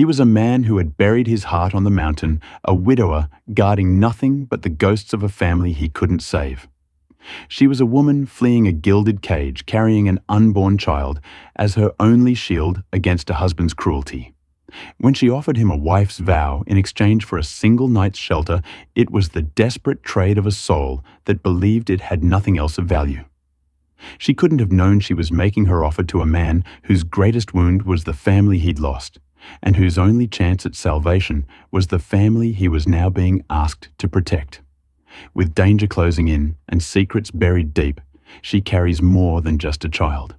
He was a man who had buried his heart on the mountain, a widower guarding nothing but the ghosts of a family he couldn't save. She was a woman fleeing a gilded cage, carrying an unborn child as her only shield against a husband's cruelty. When she offered him a wife's vow in exchange for a single night's shelter, it was the desperate trade of a soul that believed it had nothing else of value. She couldn't have known she was making her offer to a man whose greatest wound was the family he'd lost, and whose only chance at salvation was the family he was now being asked to protect. With danger closing in and secrets buried deep, she carries more than just a child.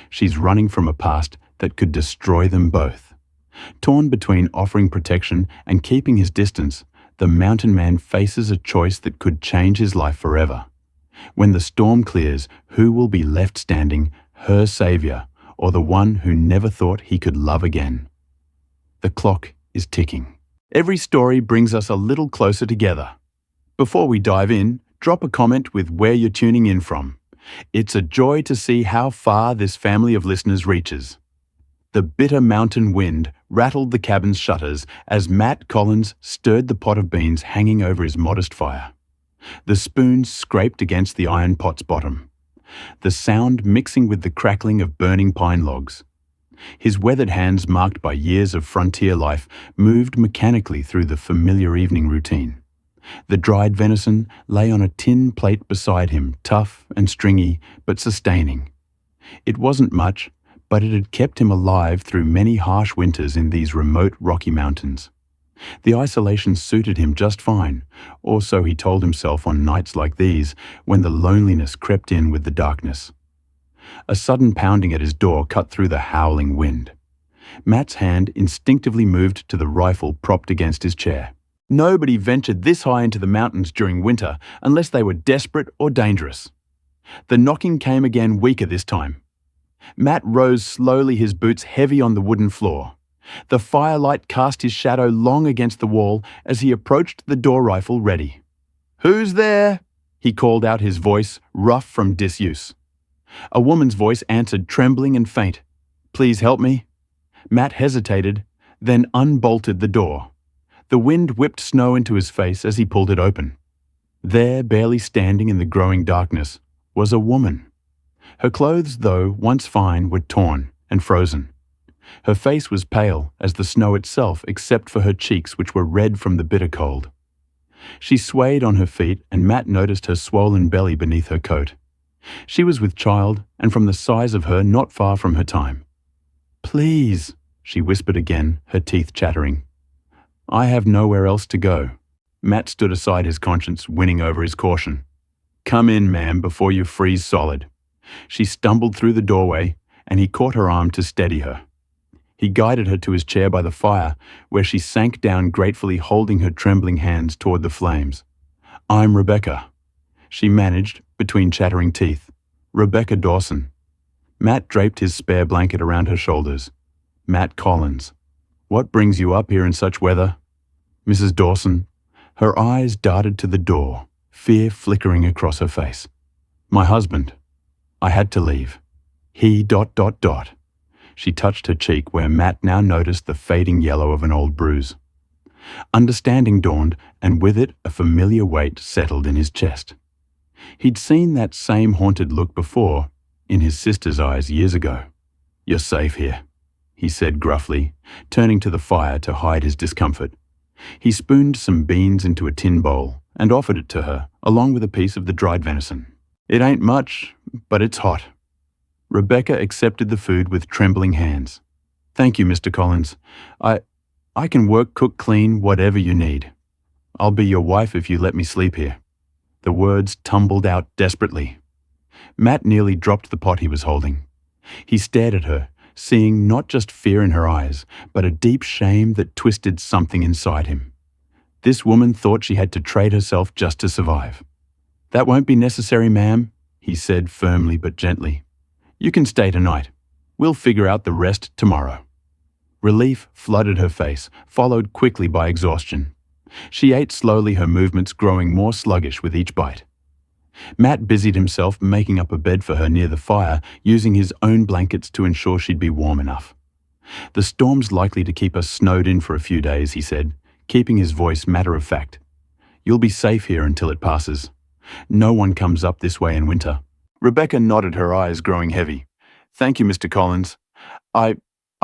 She's running from a past that could destroy them both. Torn between offering protection and keeping his distance, the mountain man faces a choice that could change his life forever. When the storm clears, who will be left standing, her savior, or the one who never thought he could love again? The clock is ticking. Every story brings us a little closer together. Before we dive in, drop a comment with where you're tuning in from. It's a joy to see how far this family of listeners reaches. The bitter mountain wind rattled the cabin's shutters as Matt Collins stirred the pot of beans hanging over his modest fire. The spoons scraped against the iron pot's bottom, the sound mixing with the crackling of burning pine logs. His weathered hands, marked by years of frontier life, moved mechanically through the familiar evening routine. The dried venison lay on a tin plate beside him, tough and stringy, but sustaining. It wasn't much, but it had kept him alive through many harsh winters in these remote Rocky Mountains. The isolation suited him just fine, or so he told himself on nights like these, when the loneliness crept in with the darkness. A sudden pounding at his door cut through the howling wind. Matt's hand instinctively moved to the rifle propped against his chair. Nobody ventured this high into the mountains during winter unless they were desperate or dangerous. The knocking came again, weaker this time. Matt rose slowly, his boots heavy on the wooden floor. The firelight cast his shadow long against the wall as he approached the door rifle ready. "Who's there?" he called out, his voice rough from disuse. A woman's voice answered, trembling and faint. "Please help me." Matt hesitated, then unbolted the door. The wind whipped snow into his face as he pulled it open. There, barely standing in the growing darkness, was a woman. Her clothes, though once fine, were torn and frozen. Her face was pale as the snow itself, except for her cheeks, which were red from the bitter cold. She swayed on her feet, and Matt noticed her swollen belly beneath her coat. She was with child, and from the size of her, not far from her time. "Please," she whispered again, her teeth chattering. "I have nowhere else to go." Matt stood aside, his conscience winning over his caution. "Come in, ma'am, before you freeze solid." She stumbled through the doorway, and he caught her arm to steady her. He guided her to his chair by the fire, where she sank down gratefully, holding her trembling hands toward the flames. "I'm Rebecca," she managed between chattering teeth. "Rebecca Dawson." Matt draped his spare blanket around her shoulders. "Matt Collins. What brings you up here in such weather?" "Mrs. Dawson." Her eyes darted to the door, fear flickering across her face. "My husband. I had to leave. He... She touched her cheek, where Matt now noticed the fading yellow of an old bruise. Understanding dawned, and with it a familiar weight settled in his chest. He'd seen that same haunted look before, in his sister's eyes years ago. "You're safe here," he said gruffly, turning to the fire to hide his discomfort. He spooned some beans into a tin bowl and offered it to her, along with a piece of the dried venison. "It ain't much, but it's hot." Rebecca accepted the food with trembling hands. "Thank you, Mr. Collins. I can work, cook, clean, whatever you need. I'll be your wife if you let me sleep here." The words tumbled out desperately. Matt nearly dropped the pot he was holding. He stared at her, seeing not just fear in her eyes, but a deep shame that twisted something inside him. This woman thought she had to trade herself just to survive. "That won't be necessary, ma'am," he said firmly but gently. "You can stay tonight. We'll figure out the rest tomorrow." Relief flooded her face, followed quickly by exhaustion. She ate slowly, her movements growing more sluggish with each bite. Matt busied himself making up a bed for her near the fire, using his own blankets to ensure she'd be warm enough. "The storm's likely to keep us snowed in for a few days," he said, keeping his voice matter-of-fact. "You'll be safe here until it passes. No one comes up this way in winter." Rebecca nodded, her eyes growing heavy. "Thank you, Mr. Collins. I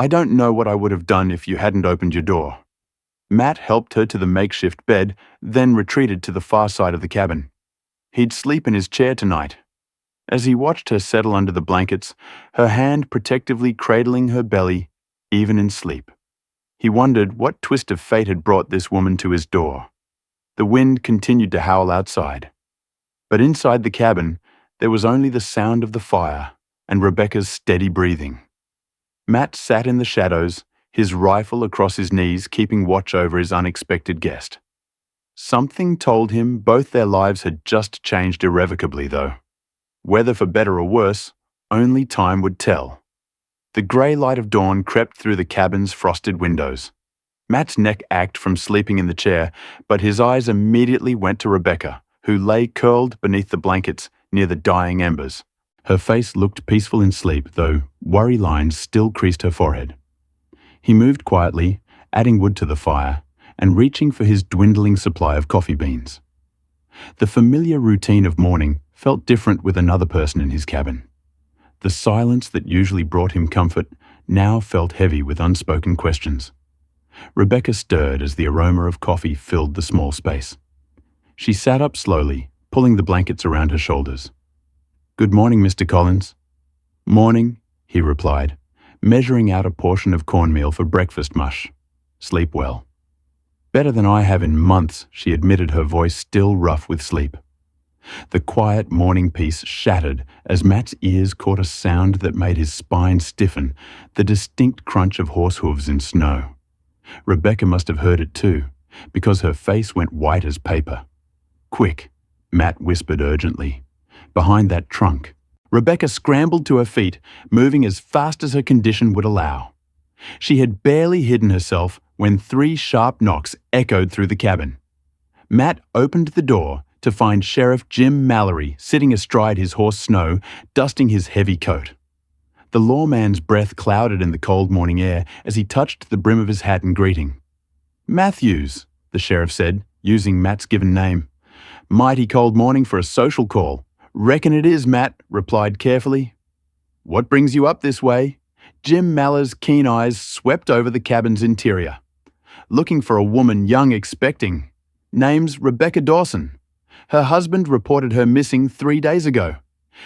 don't know what I would have done if you hadn't opened your door." Matt helped her to the makeshift bed, then retreated to the far side of the cabin. He'd sleep in his chair tonight. As he watched her settle under the blankets, her hand protectively cradling her belly, even in sleep, he wondered what twist of fate had brought this woman to his door. The wind continued to howl outside. But inside the cabin, there was only the sound of the fire and Rebecca's steady breathing. Matt sat in the shadows, his rifle across his knees, keeping watch over his unexpected guest. Something told him both their lives had just changed irrevocably, though. Whether for better or worse, only time would tell. The grey light of dawn crept through the cabin's frosted windows. Matt's neck ached from sleeping in the chair, but his eyes immediately went to Rebecca, who lay curled beneath the blankets near the dying embers. Her face looked peaceful in sleep, though worry lines still creased her forehead. He moved quietly, adding wood to the fire, and reaching for his dwindling supply of coffee beans. The familiar routine of morning felt different with another person in his cabin. The silence that usually brought him comfort now felt heavy with unspoken questions. Rebecca stirred as the aroma of coffee filled the small space. She sat up slowly, pulling the blankets around her shoulders. "Good morning, Mr. Collins." "Morning," he replied, measuring out a portion of cornmeal for breakfast mush. "Sleep well." "Better than I have in months," she admitted, her voice still rough with sleep. The quiet morning peace shattered as Matt's ears caught a sound that made his spine stiffen, the distinct crunch of horse hooves in snow. Rebecca must have heard it too, because her face went white as paper. "Quick," Matt whispered urgently. "Behind that trunk." Rebecca scrambled to her feet, moving as fast as her condition would allow. She had barely hidden herself when 3 sharp knocks echoed through the cabin. Matt opened the door to find Sheriff Jim Mallory sitting astride his horse Snow, dusting his heavy coat. The lawman's breath clouded in the cold morning air as he touched the brim of his hat in greeting. "Matthews," the sheriff said, using Matt's given name. "Mighty cold morning for a social call." "Reckon it is," Matt replied carefully. "What brings you up this way?" Jim Maller's keen eyes swept over the cabin's interior. "Looking for a woman young expecting. Name's Rebecca Dawson. Her husband reported her missing 3 days ago.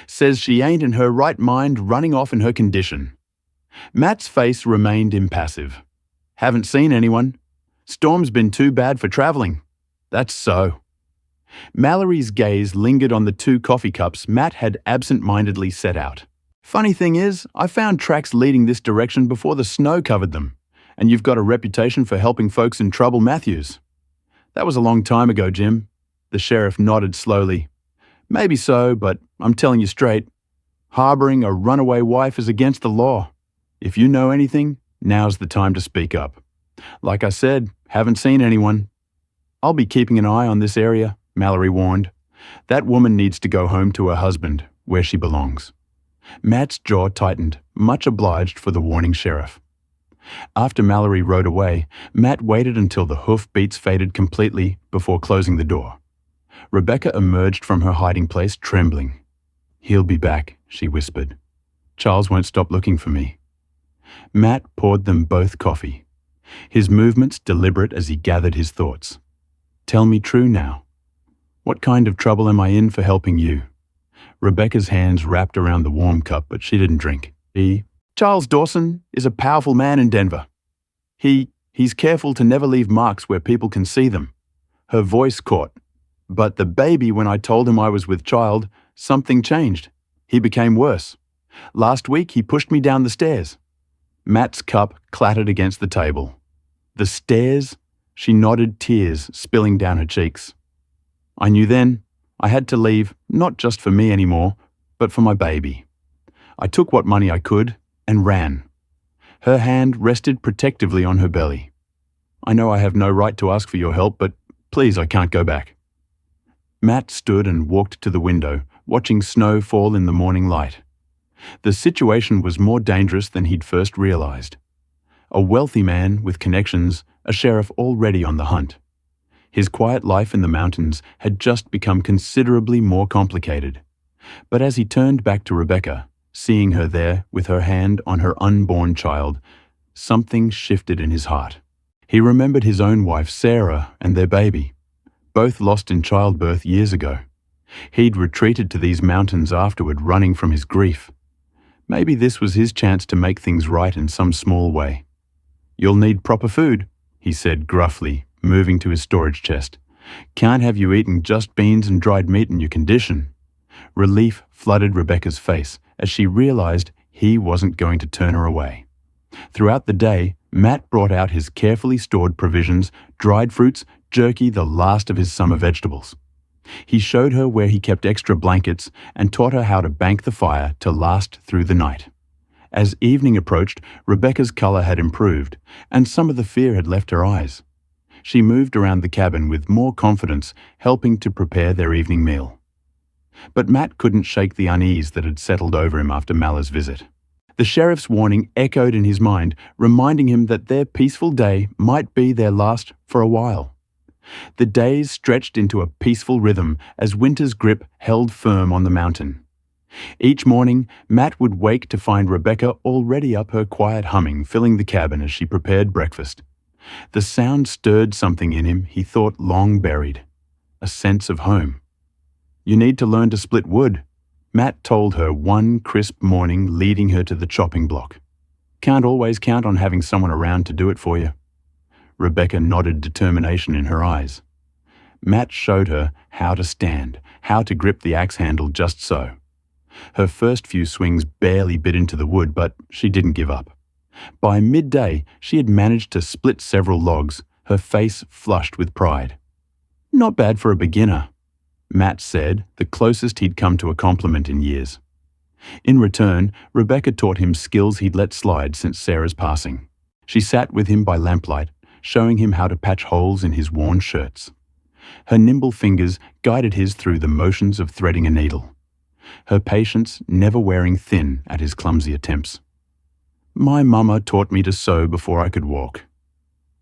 Says she ain't in her right mind running off in her condition." Matt's face remained impassive. "Haven't seen anyone. Storm's been too bad for traveling." "That's so." Mallory's gaze lingered on the 2 coffee cups Matt had absent-mindedly set out. "Funny thing is, I found tracks leading this direction before the snow covered them, and you've got a reputation for helping folks in trouble, Matthews." "That was a long time ago, Jim." The sheriff nodded slowly. "Maybe so, but I'm telling you straight, harboring a runaway wife is against the law. If you know anything, now's the time to speak up. Like I said, haven't seen anyone." "I'll be keeping an eye on this area," Mallory warned. "That woman needs to go home to her husband, where she belongs." Matt's jaw tightened, much obliged for the warning sheriff. After Mallory rode away, Matt waited until the hoof beats faded completely before closing the door. Rebecca emerged from her hiding place trembling. "He'll be back," she whispered. "Charles won't stop looking for me." Matt poured them both coffee, his movements deliberate as he gathered his thoughts. "Tell me true now. What kind of trouble am I in for helping you?" Rebecca's hands wrapped around the warm cup, but she didn't drink. Charles Dawson is a powerful man in Denver. He's careful to never leave marks where people can see them." Her voice caught. "But the baby, when I told him I was with child, something changed. He became worse. Last week he pushed me down the stairs." Matt's cup clattered against the table. "The stairs?" She nodded, tears spilling down her cheeks. "I knew then. I had to leave, not just for me anymore, but for my baby. I took what money I could and ran." Her hand rested protectively on her belly. "I know I have no right to ask for your help, but please, I can't go back." Matt stood and walked to the window, watching snow fall in the morning light. The situation was more dangerous than he'd first realized. A wealthy man with connections, a sheriff already on the hunt. His quiet life in the mountains had just become considerably more complicated. But as he turned back to Rebecca, seeing her there with her hand on her unborn child, something shifted in his heart. He remembered his own wife Sarah and their baby, both lost in childbirth years ago. He'd retreated to these mountains afterward, running from his grief. Maybe this was his chance to make things right in some small way. "You'll need proper food," he said gruffly, moving to his storage chest. "Can't have you eating just beans and dried meat in your condition." Relief flooded Rebecca's face as she realized he wasn't going to turn her away. Throughout the day, Matt brought out his carefully stored provisions, dried fruits, jerky, the last of his summer vegetables. He showed her where he kept extra blankets and taught her how to bank the fire to last through the night. As evening approached, Rebecca's color had improved, and some of the fear had left her eyes. She moved around the cabin with more confidence, helping to prepare their evening meal. But Matt couldn't shake the unease that had settled over him after Mala's visit. The sheriff's warning echoed in his mind, reminding him that their peaceful day might be their last for a while. The days stretched into a peaceful rhythm as winter's grip held firm on the mountain. Each morning, Matt would wake to find Rebecca already up, her quiet humming filling the cabin as she prepared breakfast. The sound stirred something in him he thought long buried, a sense of home. "You need to learn to split wood," Matt told her one crisp morning, leading her to the chopping block. "Can't always count on having someone around to do it for you." Rebecca nodded determination in her eyes. Matt showed her how to stand, how to grip the axe handle just so. Her first few swings barely bit into the wood, but she didn't give up. By midday, she had managed to split several logs, her face flushed with pride. "Not bad for a beginner," Matt said, the closest he'd come to a compliment in years. In return, Rebecca taught him skills he'd let slide since Sarah's passing. She sat with him by lamplight, showing him how to patch holes in his worn shirts. Her nimble fingers guided his through the motions of threading a needle, her patience never wearing thin at his clumsy attempts. "My mama taught me to sew before I could walk,"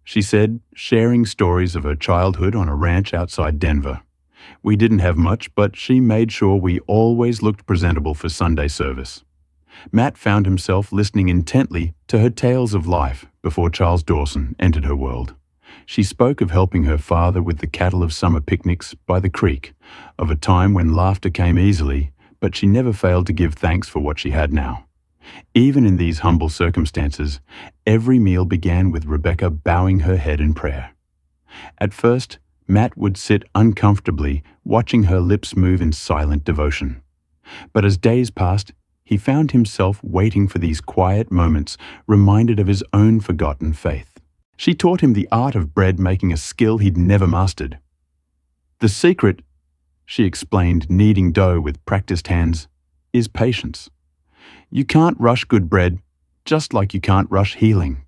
she said, sharing stories of her childhood on a ranch outside Denver. "We didn't have much, but she made sure we always looked presentable for Sunday service." Matt found himself listening intently to her tales of life before Charles Dawson entered her world. She spoke of helping her father with the cattle of summer picnics by the creek, of a time when laughter came easily, but she never failed to give thanks for what she had now. Even in these humble circumstances, every meal began with Rebecca bowing her head in prayer. At first, Matt would sit uncomfortably, watching her lips move in silent devotion. But as days passed, he found himself waiting for these quiet moments, reminded of his own forgotten faith. She taught him the art of bread making, a skill he'd never mastered. "The secret," she explained, kneading dough with practiced hands, "is patience. You can't rush good bread, just like you can't rush healing."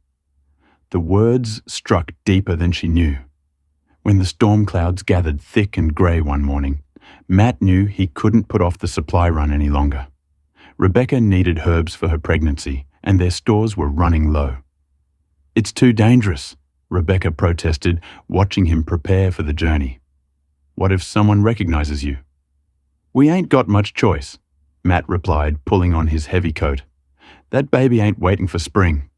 The words struck deeper than she knew. When the storm clouds gathered thick and grey one morning, Matt knew he couldn't put off the supply run any longer. Rebecca needed herbs for her pregnancy, and their stores were running low. "It's too dangerous," Rebecca protested, watching him prepare for the journey. "What if someone recognizes you?" "We ain't got much choice," Matt replied, pulling on his heavy coat. "That baby ain't waiting for spring."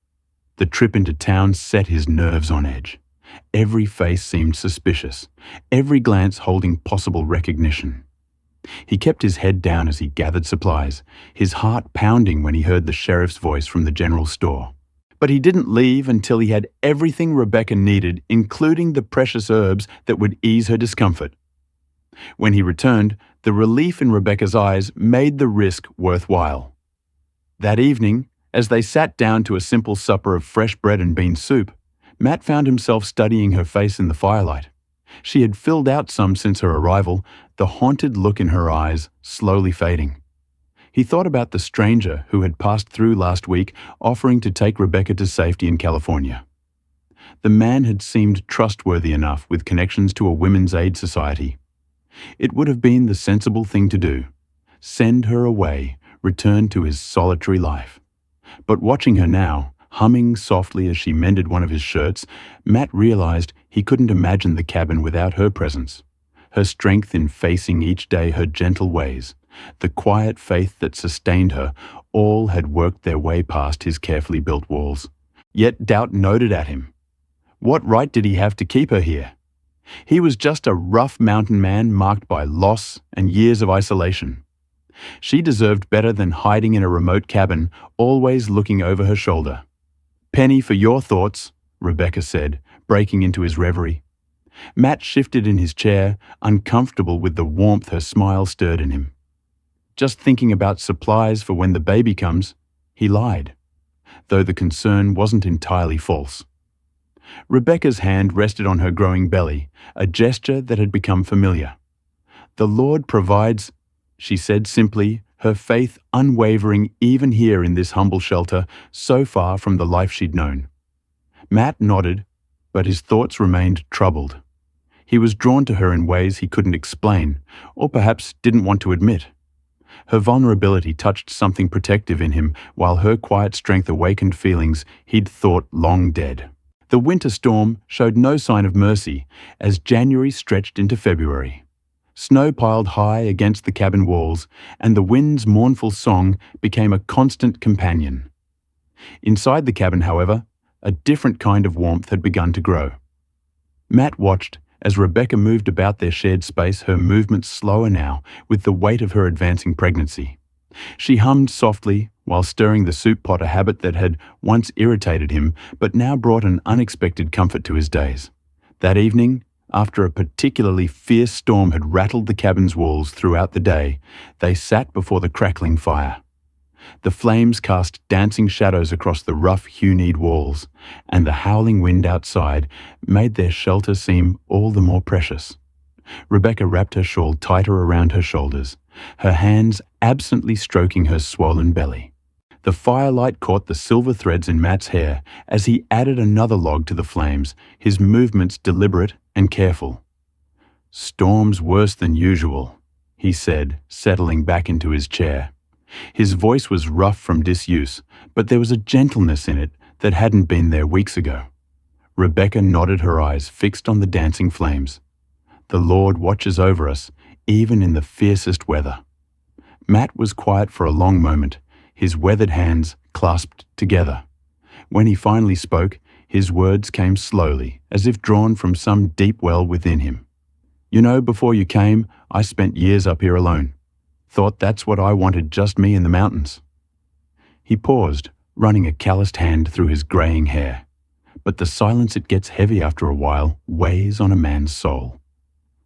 The trip into town set his nerves on edge. Every face seemed suspicious, every glance holding possible recognition. He kept his head down as he gathered supplies, his heart pounding when he heard the sheriff's voice from the general store. But he didn't leave until he had everything Rebecca needed, including the precious herbs that would ease her discomfort. When he returned, the relief in Rebecca's eyes made the risk worthwhile. That evening, as they sat down to a simple supper of fresh bread and bean soup, Matt found himself studying her face in the firelight. She had filled out some since her arrival, the haunted look in her eyes slowly fading. He thought about the stranger who had passed through last week, offering to take Rebecca to safety in California. The man had seemed trustworthy enough, with connections to a women's aid society. It would have been the sensible thing to do. Send her away, return to his solitary life. But watching her now, Humming softly as she mended one of his shirts, Matt realized he couldn't imagine the cabin without her presence. Her strength in facing each day her gentle ways, the quiet faith that sustained her, all had worked their way past his carefully built walls. Yet doubt gnawed at him. What right did he have to keep her here? He was just a rough mountain man marked by loss and years of isolation. She deserved better than hiding in a remote cabin, always looking over her shoulder. "Penny for your thoughts," Rebecca said, breaking into his reverie. Matt shifted in his chair, uncomfortable with the warmth her smile stirred in him. Just thinking about supplies for when the baby comes, he lied, though the concern wasn't entirely false. Rebecca's hand rested on her growing belly, a gesture that had become familiar. "The Lord provides," she said simply, her faith unwavering even here in this humble shelter, so far from the life she'd known. Matt nodded, but his thoughts remained troubled. He was drawn to her in ways he couldn't explain, or perhaps didn't want to admit. Her vulnerability touched something protective in him, while her quiet strength awakened feelings he'd thought long dead. The winter storm showed no sign of mercy as January stretched into February. Snow piled high against the cabin walls, and the wind's mournful song became a constant companion. Inside the cabin, however, a different kind of warmth had begun to grow. Matt watched as Rebecca moved about their shared space, her movements slower now with the weight of her advancing pregnancy. She hummed softly while stirring the soup pot, a habit that had once irritated him but now brought an unexpected comfort to his days. That evening, after a particularly fierce storm had rattled the cabin's walls throughout the day, they sat before the crackling fire. The flames cast dancing shadows across the rough, hew-kneed walls, and the howling wind outside made their shelter seem all the more precious. Rebecca wrapped her shawl tighter around her shoulders, her hands absently stroking her swollen belly. The firelight caught the silver threads in Matt's hair as he added another log to the flames, his movements deliberate and careful. "Storm's worse than usual," he said, settling back into his chair. His voice was rough from disuse, but there was a gentleness in it that hadn't been there weeks ago. Rebecca nodded, her eyes fixed on the dancing flames. "The Lord watches over us, even in the fiercest weather." Matt was quiet for a long moment, his weathered hands clasped together. When he finally spoke, his words came slowly, as if drawn from some deep well within him. "You know, before you came, I spent years up here alone. Thought that's what I wanted, just me in the mountains." He paused, running a calloused hand through his graying hair. But the silence, it gets heavy after a while, weighs on a man's soul.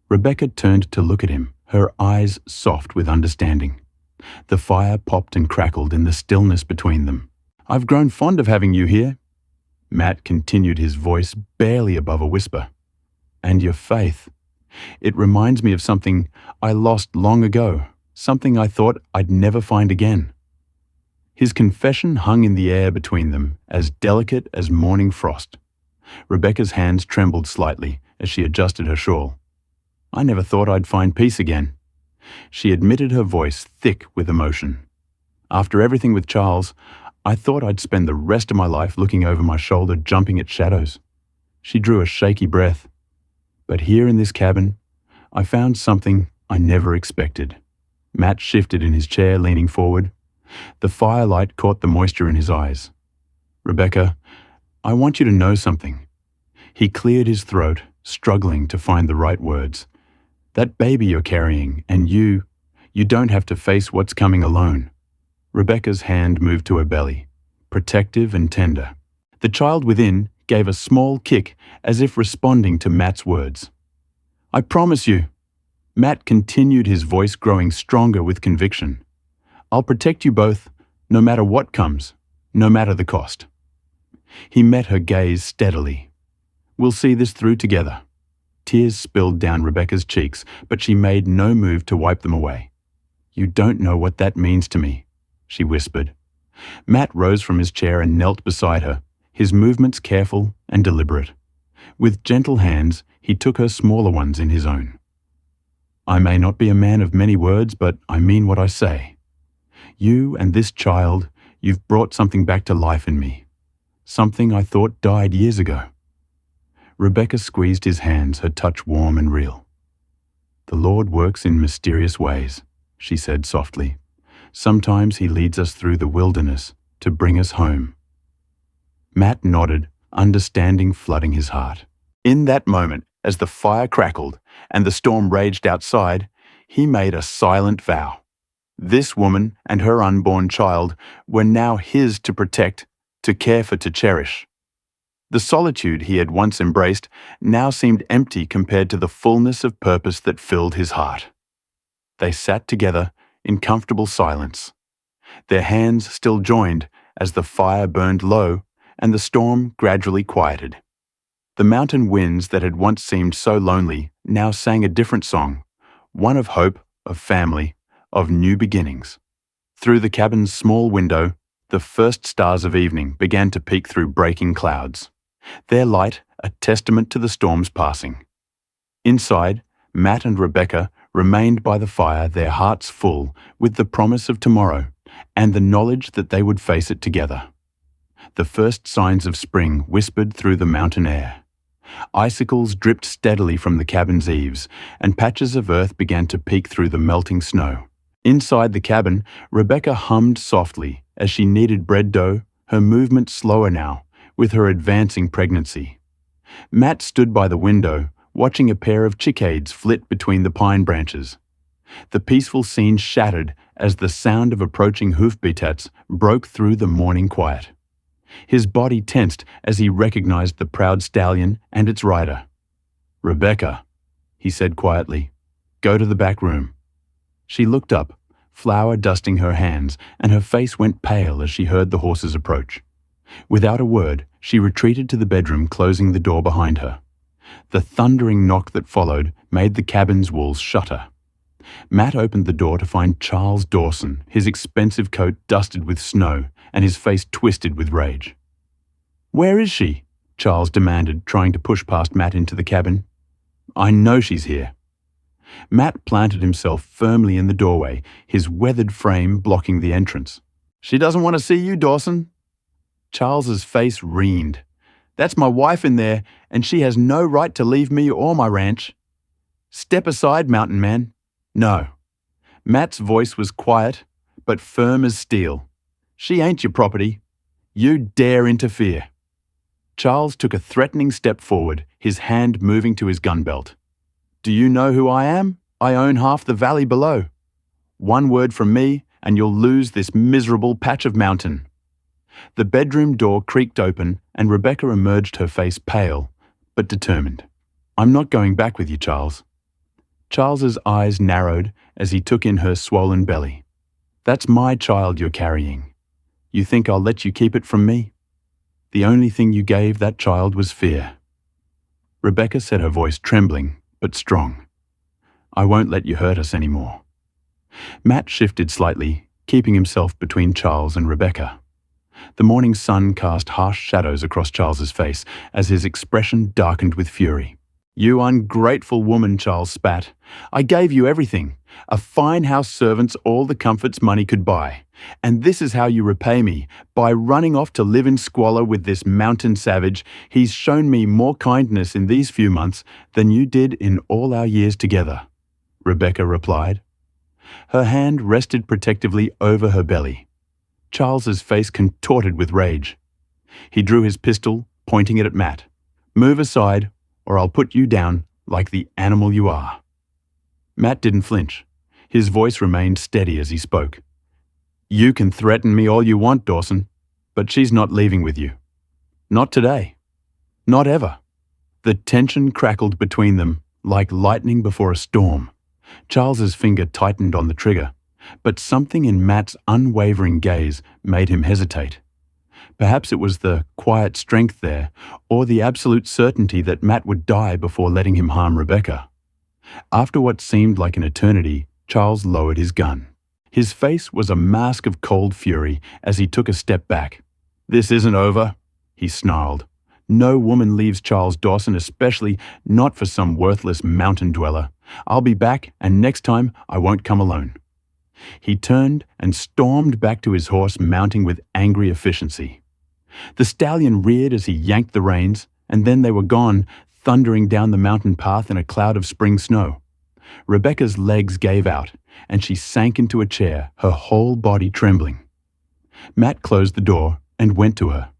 Rebecca turned to look at him, her eyes soft with understanding. The fire popped and crackled in the stillness between them. "I've grown fond of having you here," Matt continued, his voice barely above a whisper. "And your faith. It reminds me of something I lost long ago, something I thought I'd never find again." His confession hung in the air between them, as delicate as morning frost. Rebecca's hands trembled slightly as she adjusted her shawl. "I never thought I'd find peace again," she admitted, her voice thick with emotion. "After everything with Charles, I thought I'd spend the rest of my life looking over my shoulder, jumping at shadows." She drew a shaky breath. "But here in this cabin, I found something I never expected." Matt shifted in his chair, leaning forward. The firelight caught the moisture in his eyes. "Rebecca, I want you to know something." He cleared his throat, struggling to find the right words. "That baby you're carrying, and you don't have to face what's coming alone." Rebecca's hand moved to her belly, protective and tender. The child within gave a small kick, as if responding to Matt's words. "I promise you," Matt continued, his voice growing stronger with conviction. "I'll protect you both, no matter what comes, no matter the cost." He met her gaze steadily. "We'll see this through together." Tears spilled down Rebecca's cheeks, but she made no move to wipe them away. "You don't know what that means to me," she whispered. Matt rose from his chair and knelt beside her, his movements careful and deliberate. With gentle hands, he took her smaller ones in his own. "I may not be a man of many words, but I mean what I say. You and this child, you've brought something back to life in me. something I thought died years ago. Rebecca squeezed his hands, her touch warm and real. "The Lord works in mysterious ways," she said softly. "Sometimes he leads us through the wilderness to bring us home." Matt nodded, understanding flooding his heart. In that moment, as the fire crackled and the storm raged outside, he made a silent vow. This woman and her unborn child were now his to protect, to care for, to cherish. The solitude he had once embraced now seemed empty compared to the fullness of purpose that filled his heart. They sat together in comfortable silence, their hands still joined as the fire burned low and the storm gradually quieted. The mountain winds that had once seemed so lonely now sang a different song, one of hope, of family, of new beginnings. Through the cabin's small window, the first stars of evening began to peek through breaking clouds, their light a testament to the storm's passing. Inside, Matt and Rebecca remained by the fire, their hearts full with the promise of tomorrow and the knowledge that they would face it together. The first signs of spring whispered through the mountain air. Icicles dripped steadily from the cabin's eaves, and patches of earth began to peek through the melting snow. Inside the cabin, Rebecca hummed softly as she kneaded bread dough, her movement slower now, with her advancing pregnancy. Matt stood by the window, watching a pair of chickades flit between the pine branches. The peaceful scene shattered as the sound of approaching hoofbeats broke through the morning quiet. His body tensed as he recognized the proud stallion and its rider. "Rebecca," he said quietly, "go to the back room." She looked up, flour dusting her hands, and her face went pale as she heard the horses approach. Without a word, she retreated to the bedroom, closing the door behind her. The thundering knock that followed made the cabin's walls shudder. Matt opened the door to find Charles Dawson, his expensive coat dusted with snow and his face twisted with rage. "Where is she?" Charles demanded, trying to push past Matt into the cabin. "I know she's here." Matt planted himself firmly in the doorway, his weathered frame blocking the entrance. "She doesn't want to see you, Dawson." Charles's face reened. "That's my wife in there, and she has no right to leave me or my ranch." "Step aside, mountain man." "No." Matt's voice was quiet, but firm as steel. "She ain't your property. You dare interfere." Charles took a threatening step forward, his hand moving to his gun belt. "Do you know who I am? I own half the valley below. One word from me, and you'll lose this miserable patch of mountain." The bedroom door creaked open, and Rebecca emerged, her face pale, but determined. "I'm not going back with you, Charles." Charles's eyes narrowed as he took in her swollen belly. "That's my child you're carrying. You think I'll let you keep it from me? The only thing you gave that child was fear." Rebecca said, her voice trembling, but strong. "I won't let you hurt us anymore." Matt shifted slightly, keeping himself between Charles and Rebecca. The morning sun cast harsh shadows across Charles's face as his expression darkened with fury. "You ungrateful woman," Charles spat. "I gave you everything. A fine house, servants, all the comforts money could buy. And this is how you repay me, by running off to live in squalor with this mountain savage. He's shown me more kindness in these few months than you did in all our years together," Rebecca replied. Her hand rested protectively over her belly. Charles's face contorted with rage. He drew his pistol, pointing it at Matt. "Move aside, or I'll put you down like the animal you are." Matt didn't flinch. His voice remained steady as he spoke. "You can threaten me all you want, Dawson, but she's not leaving with you. Not today. Not ever." The tension crackled between them like lightning before a storm. Charles's finger tightened on the trigger, but something in Matt's unwavering gaze made him hesitate. Perhaps it was the quiet strength there, or the absolute certainty that Matt would die before letting him harm Rebecca. After what seemed like an eternity, Charles lowered his gun. His face was a mask of cold fury as he took a step back. "This isn't over," he snarled. "No woman leaves Charles Dawson, especially not for some worthless mountain dweller. I'll be back, and next time I won't come alone." He turned and stormed back to his horse, mounting with angry efficiency. The stallion reared as he yanked the reins, and then they were gone, thundering down the mountain path in a cloud of spring snow. Rebecca's legs gave out, and she sank into a chair, her whole body trembling. Matt closed the door and went to her,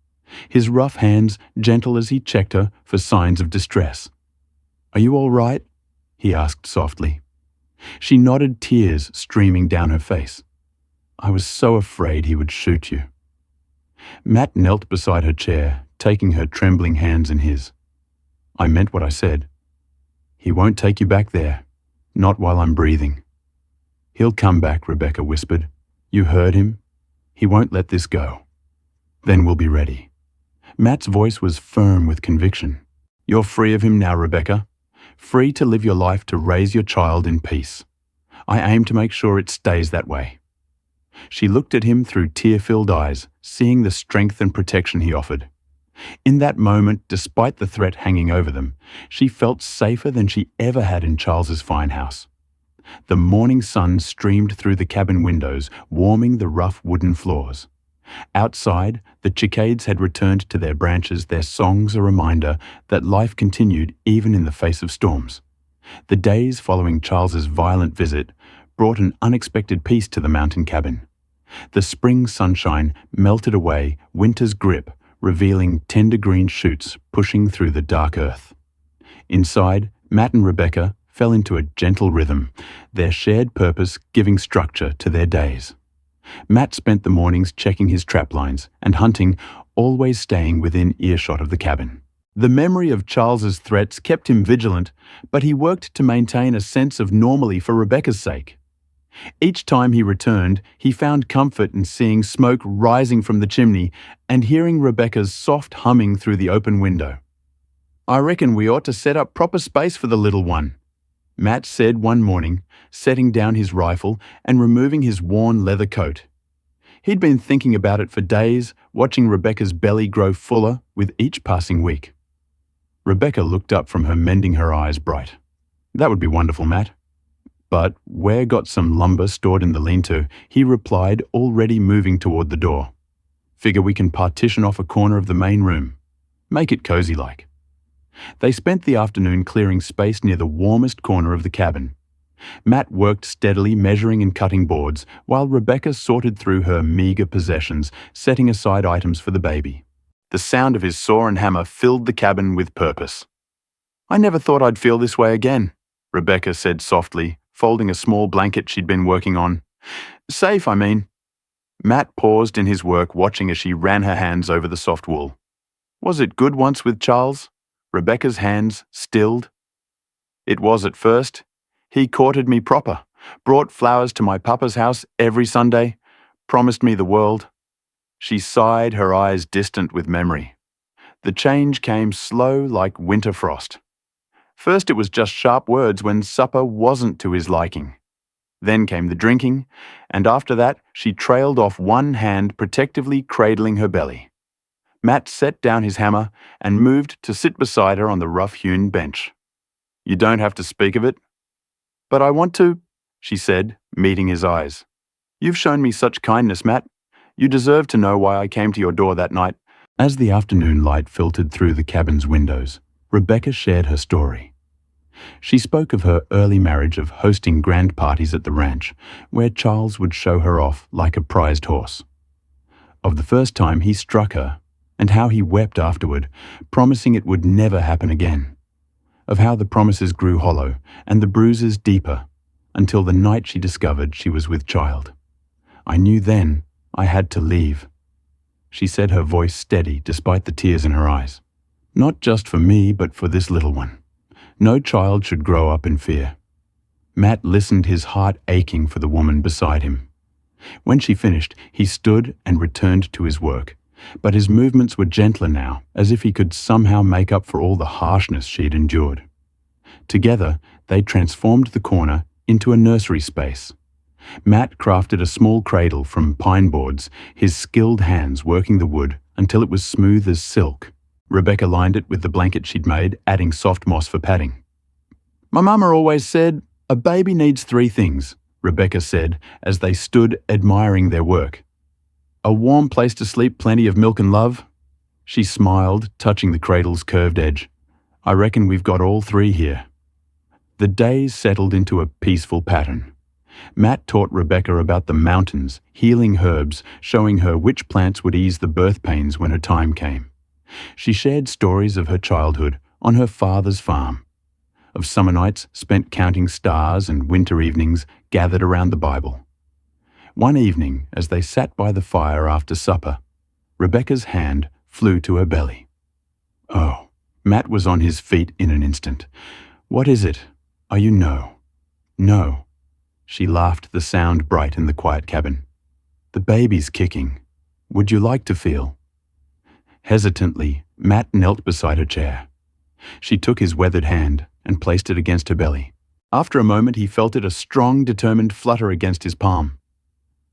his rough hands gentle as he checked her for signs of distress. "Are you all right?" he asked softly. She nodded, tears streaming down her face. "I was so afraid he would shoot you." Matt knelt beside her chair, taking her trembling hands in his. "I meant what I said. He won't take you back there, not while I'm breathing." "He'll come back," Rebecca whispered. "You heard him. He won't let this go. Then we'll be ready." Matt's voice was firm with conviction. "You're free of him now, Rebecca. Free to live your life, to raise your child in peace. I aim to make sure it stays that way." She looked at him through tear-filled eyes, seeing the strength and protection he offered. In that moment, despite the threat hanging over them, she felt safer than she ever had in Charles's fine house. The morning sun streamed through the cabin windows, warming the rough wooden floors. Outside, the cicadas had returned to their branches, their songs a reminder that life continued even in the face of storms. The days following Charles's violent visit brought an unexpected peace to the mountain cabin. The spring sunshine melted away winter's grip, revealing tender green shoots pushing through the dark earth. Inside, Matt and Rebecca fell into a gentle rhythm, their shared purpose giving structure to their days. Matt spent the mornings checking his trap lines and hunting, always staying within earshot of the cabin. The memory of Charles's threats kept him vigilant, but he worked to maintain a sense of normalcy for Rebecca's sake. Each time he returned, he found comfort in seeing smoke rising from the chimney and hearing Rebecca's soft humming through the open window. "I reckon we ought to set up proper space for the little one," Matt said one morning, setting down his rifle and removing his worn leather coat. He'd been thinking about it for days, watching Rebecca's belly grow fuller with each passing week. Rebecca looked up from her mending, her eyes bright. "That would be wonderful, Matt." But where got some lumber stored in the lean-to, he replied, already moving toward the door. "Figure we can partition off a corner of the main room. Make it cozy-like." They spent the afternoon clearing space near the warmest corner of the cabin. Matt worked steadily, measuring and cutting boards, while Rebecca sorted through her meager possessions, setting aside items for the baby. The sound of his saw and hammer filled the cabin with purpose. "I never thought I'd feel this way again," Rebecca said softly, folding a small blanket she'd been working on. "Safe, I mean." Matt paused in his work, watching as she ran her hands over the soft wool. "Was it good once with Charles?" Rebecca's hands stilled. "It was at first. He courted me proper, brought flowers to my papa's house every Sunday, promised me the world." She sighed, her eyes distant with memory. The change came slow like winter frost. First it was just sharp words when supper wasn't to his liking. Then came the drinking, and after that she trailed off, one hand protectively cradling her belly. Matt set down his hammer and moved to sit beside her on the rough-hewn bench. "You don't have to speak of it." "But I want to," she said, meeting his eyes. "You've shown me such kindness, Matt. You deserve to know why I came to your door that night." As the afternoon light filtered through the cabin's windows, Rebecca shared her story. She spoke of her early marriage, of hosting grand parties at the ranch, where Charles would show her off like a prized horse. Of the first time he struck her, and how he wept afterward, promising it would never happen again. Of how the promises grew hollow and the bruises deeper, until the night she discovered she was with child. "I knew then I had to leave," she said, her voice steady despite the tears in her eyes. "Not just for me, but for this little one. No child should grow up in fear." Matt listened, his heart aching for the woman beside him. When she finished, he stood and returned to his work, but his movements were gentler now, as if he could somehow make up for all the harshness she'd endured. Together, they transformed the corner into a nursery space. Matt crafted a small cradle from pine boards, his skilled hands working the wood until it was smooth as silk. Rebecca lined it with the blanket she'd made, adding soft moss for padding. "My mama always said, a baby needs 3 things, Rebecca said as they stood admiring their work. "A warm place to sleep, plenty of milk and love, She smiled, touching the cradle's curved edge. I reckon we've got all three here. The days settled into a peaceful pattern. Matt taught Rebecca about the mountains, healing herbs, showing her which plants would ease the birth pains when her time came. She shared stories of her childhood on her father's farm, of summer nights spent counting stars and winter evenings gathered around the Bible. One evening, as they sat by the fire after supper, Rebecca's hand flew to her belly. Oh, Matt was on his feet in an instant. What is it? Are you no? No. She laughed, the sound bright in the quiet cabin. The baby's kicking. Would you like to feel? Hesitantly, Matt knelt beside her chair. She took his weathered hand and placed it against her belly. After a moment, he felt it a strong, determined flutter against his palm.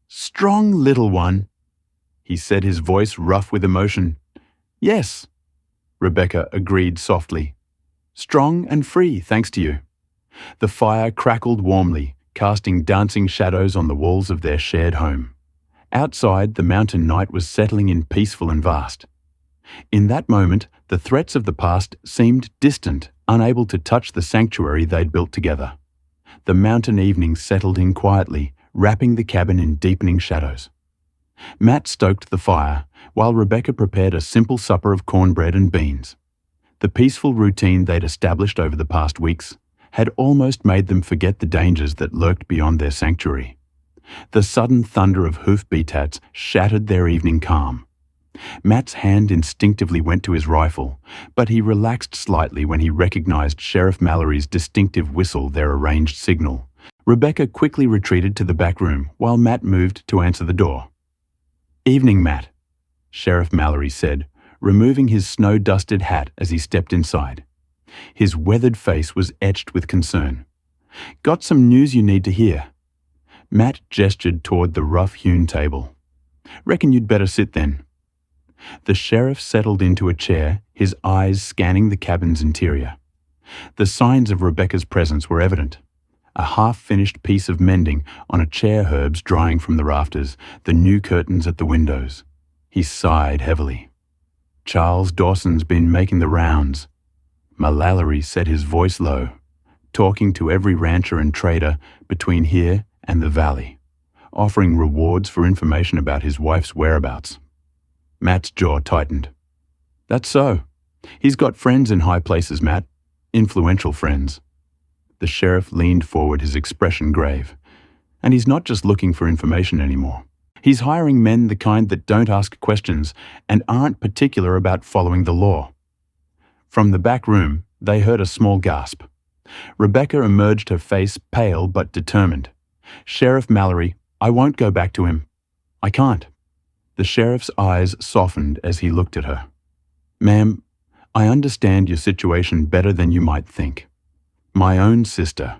Strong little one, he said, his voice rough with emotion. Yes, Rebecca agreed softly. Strong and free, thanks to you. The fire crackled warmly, casting dancing shadows on the walls of their shared home. Outside, the mountain night was settling in, peaceful and vast. In that moment, the threats of the past seemed distant, unable to touch the sanctuary they'd built together. The mountain evenings settled in quietly, wrapping the cabin in deepening shadows. Matt stoked the fire, while Rebecca prepared a simple supper of cornbread and beans. The peaceful routine they'd established over the past weeks had almost made them forget the dangers that lurked beyond their sanctuary. The sudden thunder of hoof-beats shattered their evening calm. Matt's hand instinctively went to his rifle, but he relaxed slightly when he recognized Sheriff Mallory's distinctive whistle, their arranged signal. Rebecca quickly retreated to the back room while Matt moved to answer the door. Evening, Matt, Sheriff Mallory said, removing his snow-dusted hat as he stepped inside. His weathered face was etched with concern. Got some news you need to hear. Matt gestured toward the rough-hewn table. Reckon you'd better sit then. The sheriff settled into a chair, his eyes scanning the cabin's interior. The signs of Rebecca's presence were evident. A half-finished piece of mending on a chair, herbs drying from the rafters, the new curtains at the windows. He sighed heavily. Charles Dawson's been making the rounds. Mallory said, his voice low, talking to every rancher and trader between here and the valley, offering rewards for information about his wife's whereabouts. Matt's jaw tightened. That's so. He's got friends in high places, Matt. Influential friends. The sheriff leaned forward, his expression grave. And he's not just looking for information anymore. He's hiring men the kind that don't ask questions and aren't particular about following the law. From the back room, they heard a small gasp. Rebecca emerged, her face pale but determined. Sheriff Mallory, I won't go back to him. I can't. The sheriff's eyes softened as he looked at her. Ma'am, I understand your situation better than you might think. My own sister.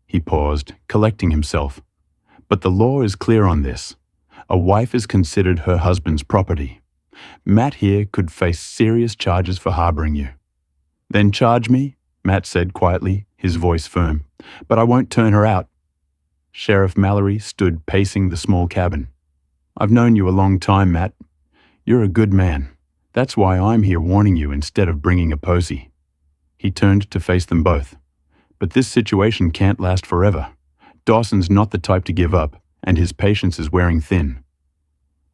He paused, collecting himself. But the law is clear on this. A wife is considered her husband's property. Matt here could face serious charges for harboring you. Then charge me, Matt said quietly, his voice firm. But I won't turn her out. Sheriff Mallory stood pacing the small cabin. I've known you a long time, Matt. You're a good man. That's why I'm here warning you instead of bringing a posy. He turned to face them both. But this situation can't last forever. Dawson's not the type to give up, and his patience is wearing thin.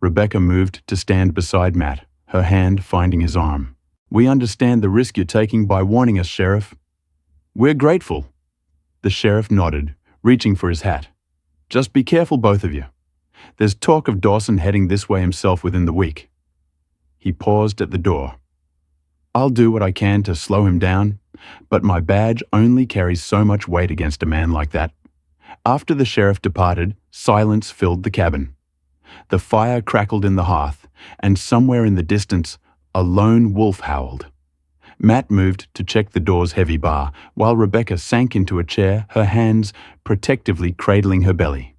Rebecca moved to stand beside Matt, her hand finding his arm. We understand the risk you're taking by warning us, Sheriff. We're grateful. The sheriff nodded, reaching for his hat. Just be careful, both of you. There's talk of Dawson heading this way himself within the week. He paused at the door. I'll do what I can to slow him down, but my badge only carries so much weight against a man like that. After the sheriff departed, silence filled the cabin. The fire crackled in the hearth, and somewhere in the distance, a lone wolf howled. Matt moved to check the door's heavy bar, while Rebecca sank into a chair, her hands protectively cradling her belly.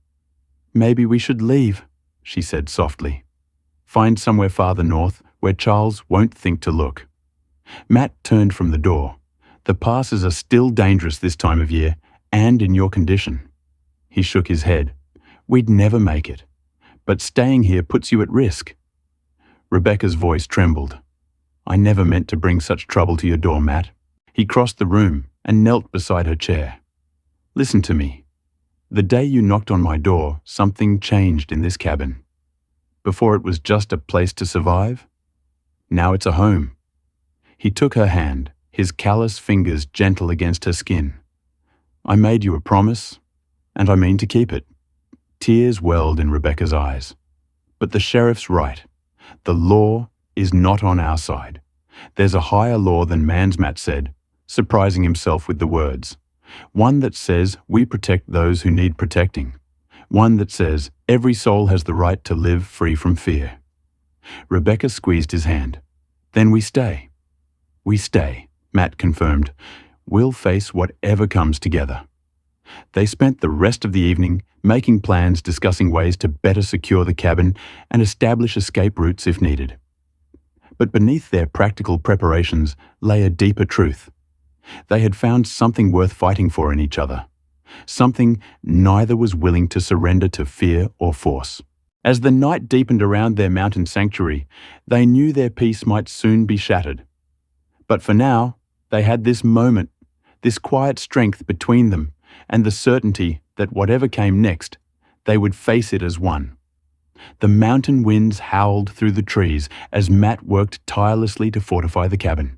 Maybe we should leave, she said softly. Find somewhere farther north, where Charles won't think to look. Matt turned from the door. The passes are still dangerous this time of year, and in your condition. He shook his head. We'd never make it. But staying here puts you at risk. Rebecca's voice trembled. I never meant to bring such trouble to your door, Matt. He crossed the room and knelt beside her chair. Listen to me. The day you knocked on my door, something changed in this cabin. Before it was just a place to survive, now it's a home. He took her hand, his callous fingers gentle against her skin. I made you a promise, and I mean to keep it. Tears welled in Rebecca's eyes. But the sheriff's right. The law is not on our side. There's a higher law than man's, Matt said, surprising himself with the words. One that says we protect those who need protecting. One that says every soul has the right to live free from fear. Rebecca squeezed his hand. Then we stay. We stay, Matt confirmed. We'll face whatever comes together. They spent the rest of the evening making plans, discussing ways to better secure the cabin and establish escape routes if needed. But beneath their practical preparations lay a deeper truth. They had found something worth fighting for in each other, something neither was willing to surrender to fear or force. As the night deepened around their mountain sanctuary, they knew their peace might soon be shattered. But for now, they had this moment, this quiet strength between them, and the certainty that whatever came next, they would face it as one. The mountain winds howled through the trees as Matt worked tirelessly to fortify the cabin.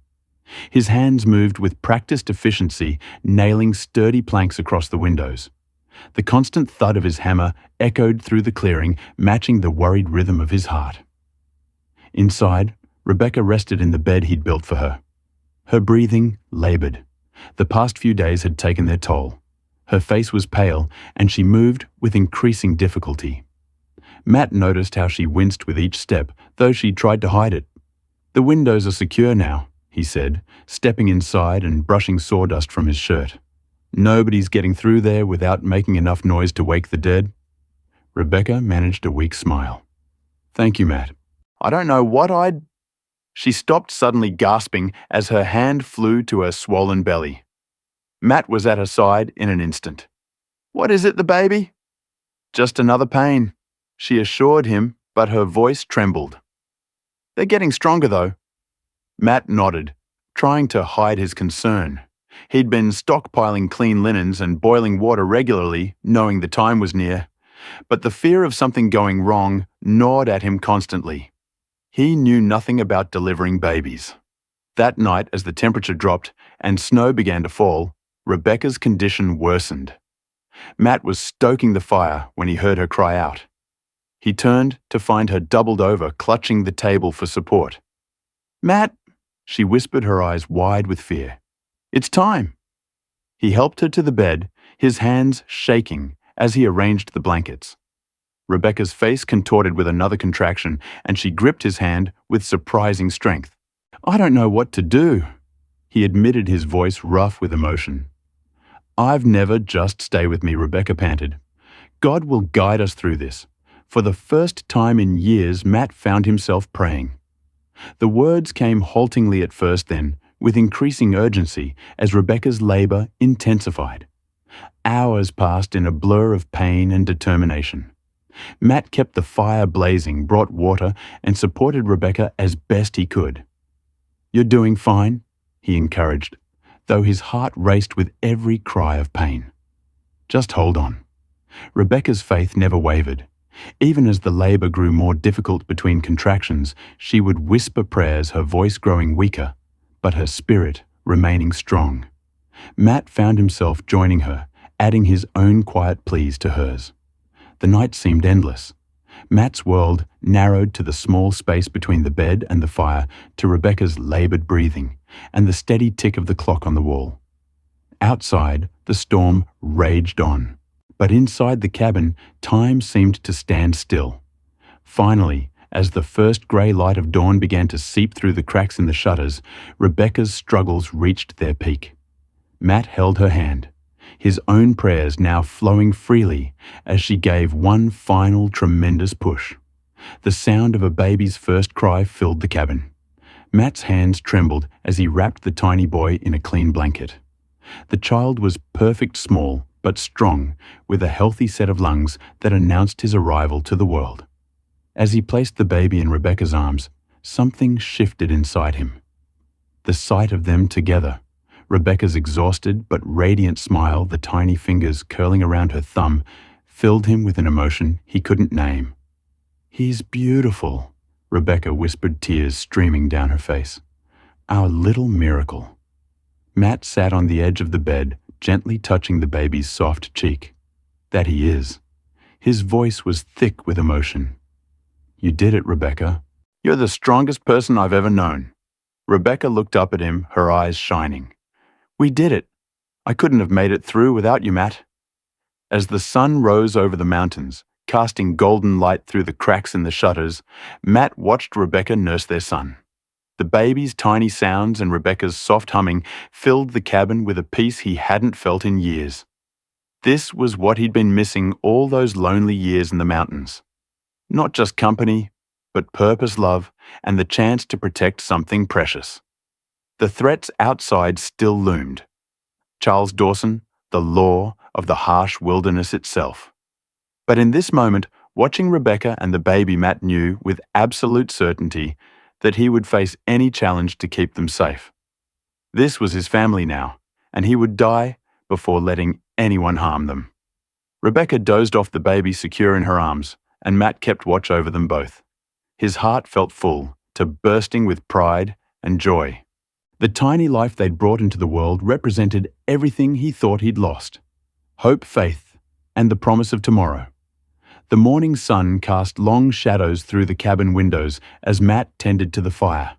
His hands moved with practiced efficiency, nailing sturdy planks across the windows. The constant thud of his hammer echoed through the clearing, matching the worried rhythm of his heart. Inside, Rebecca rested in the bed he'd built for her. Her breathing labored. The past few days had taken their toll. Her face was pale, and she moved with increasing difficulty. Matt noticed how she winced with each step, though she tried to hide it. The windows are secure now, he said, stepping inside and brushing sawdust from his shirt. Nobody's getting through there without making enough noise to wake the dead. Rebecca managed a weak smile. Thank you, Matt. I don't know what I'd... She stopped suddenly, gasping as her hand flew to her swollen belly. Matt was at her side in an instant. What is it, the baby? Just another pain, she assured him, but her voice trembled. They're getting stronger, though. Matt nodded, trying to hide his concern. He'd been stockpiling clean linens and boiling water regularly, knowing the time was near. But the fear of something going wrong gnawed at him constantly. He knew nothing about delivering babies. That night, as the temperature dropped and snow began to fall, Rebecca's condition worsened. Matt was stoking the fire when he heard her cry out. He turned to find her doubled over, clutching the table for support. Matt, she whispered, her eyes wide with fear. It's time. He helped her to the bed, his hands shaking as he arranged the blankets. Rebecca's face contorted with another contraction, and she gripped his hand with surprising strength. I don't know what to do, he admitted, his voice rough with emotion. I've never just stay with me, Rebecca panted. God will guide us through this. For the first time in years, Matt found himself praying. The words came haltingly at first, then, with increasing urgency as Rebecca's labor intensified. Hours passed in a blur of pain and determination. Matt kept the fire blazing, brought water, and supported Rebecca as best he could. You're doing fine, he encouraged, though his heart raced with every cry of pain. Just hold on. Rebecca's faith never wavered. Even as the labor grew more difficult between contractions, she would whisper prayers, her voice growing weaker, but her spirit remaining strong. Matt found himself joining her, adding his own quiet pleas to hers. The night seemed endless. Matt's world narrowed to the small space between the bed and the fire, to Rebecca's labored breathing and the steady tick of the clock on the wall. Outside, the storm raged on, but inside the cabin, time seemed to stand still. Finally, as the first grey light of dawn began to seep through the cracks in the shutters, Rebecca's struggles reached their peak. Matt held her hand, his own prayers now flowing freely as she gave one final tremendous push. The sound of a baby's first cry filled the cabin. Matt's hands trembled as he wrapped the tiny boy in a clean blanket. The child was perfect small, but strong, with a healthy set of lungs that announced his arrival to the world. As he placed the baby in Rebecca's arms, Something shifted inside him. The sight of them together, Rebecca's exhausted but radiant smile, the tiny fingers curling around her thumb, filled him with an emotion he couldn't name. "He's beautiful," Rebecca whispered, tears streaming down her face. "Our little miracle." Matt sat on the edge of the bed, gently touching the baby's soft cheek. "That he is." His voice was thick with emotion. "You did it, Rebecca. You're the strongest person I've ever known." Rebecca looked up at him, her eyes shining. "We did it. I couldn't have made it through without you, Matt." As the sun rose over the mountains, casting golden light through the cracks in the shutters, Matt watched Rebecca nurse their son. The baby's tiny sounds and Rebecca's soft humming filled the cabin with a peace he hadn't felt in years. This was what he'd been missing all those lonely years in the mountains. Not just company, but purpose, love, and the chance to protect something precious. The threats outside still loomed. Charles Dawson, the law of the harsh wilderness itself. But in this moment, watching Rebecca and the baby, Matt knew with absolute certainty that he would face any challenge to keep them safe. This was his family now, and he would die before letting anyone harm them. Rebecca dozed off the baby secure in her arms, and Matt kept watch over them both. His heart felt full, to bursting with pride and joy. The tiny life they'd brought into the world represented everything he thought he'd lost: hope, faith, and the promise of tomorrow. The morning sun cast long shadows through the cabin windows as Matt tended to the fire.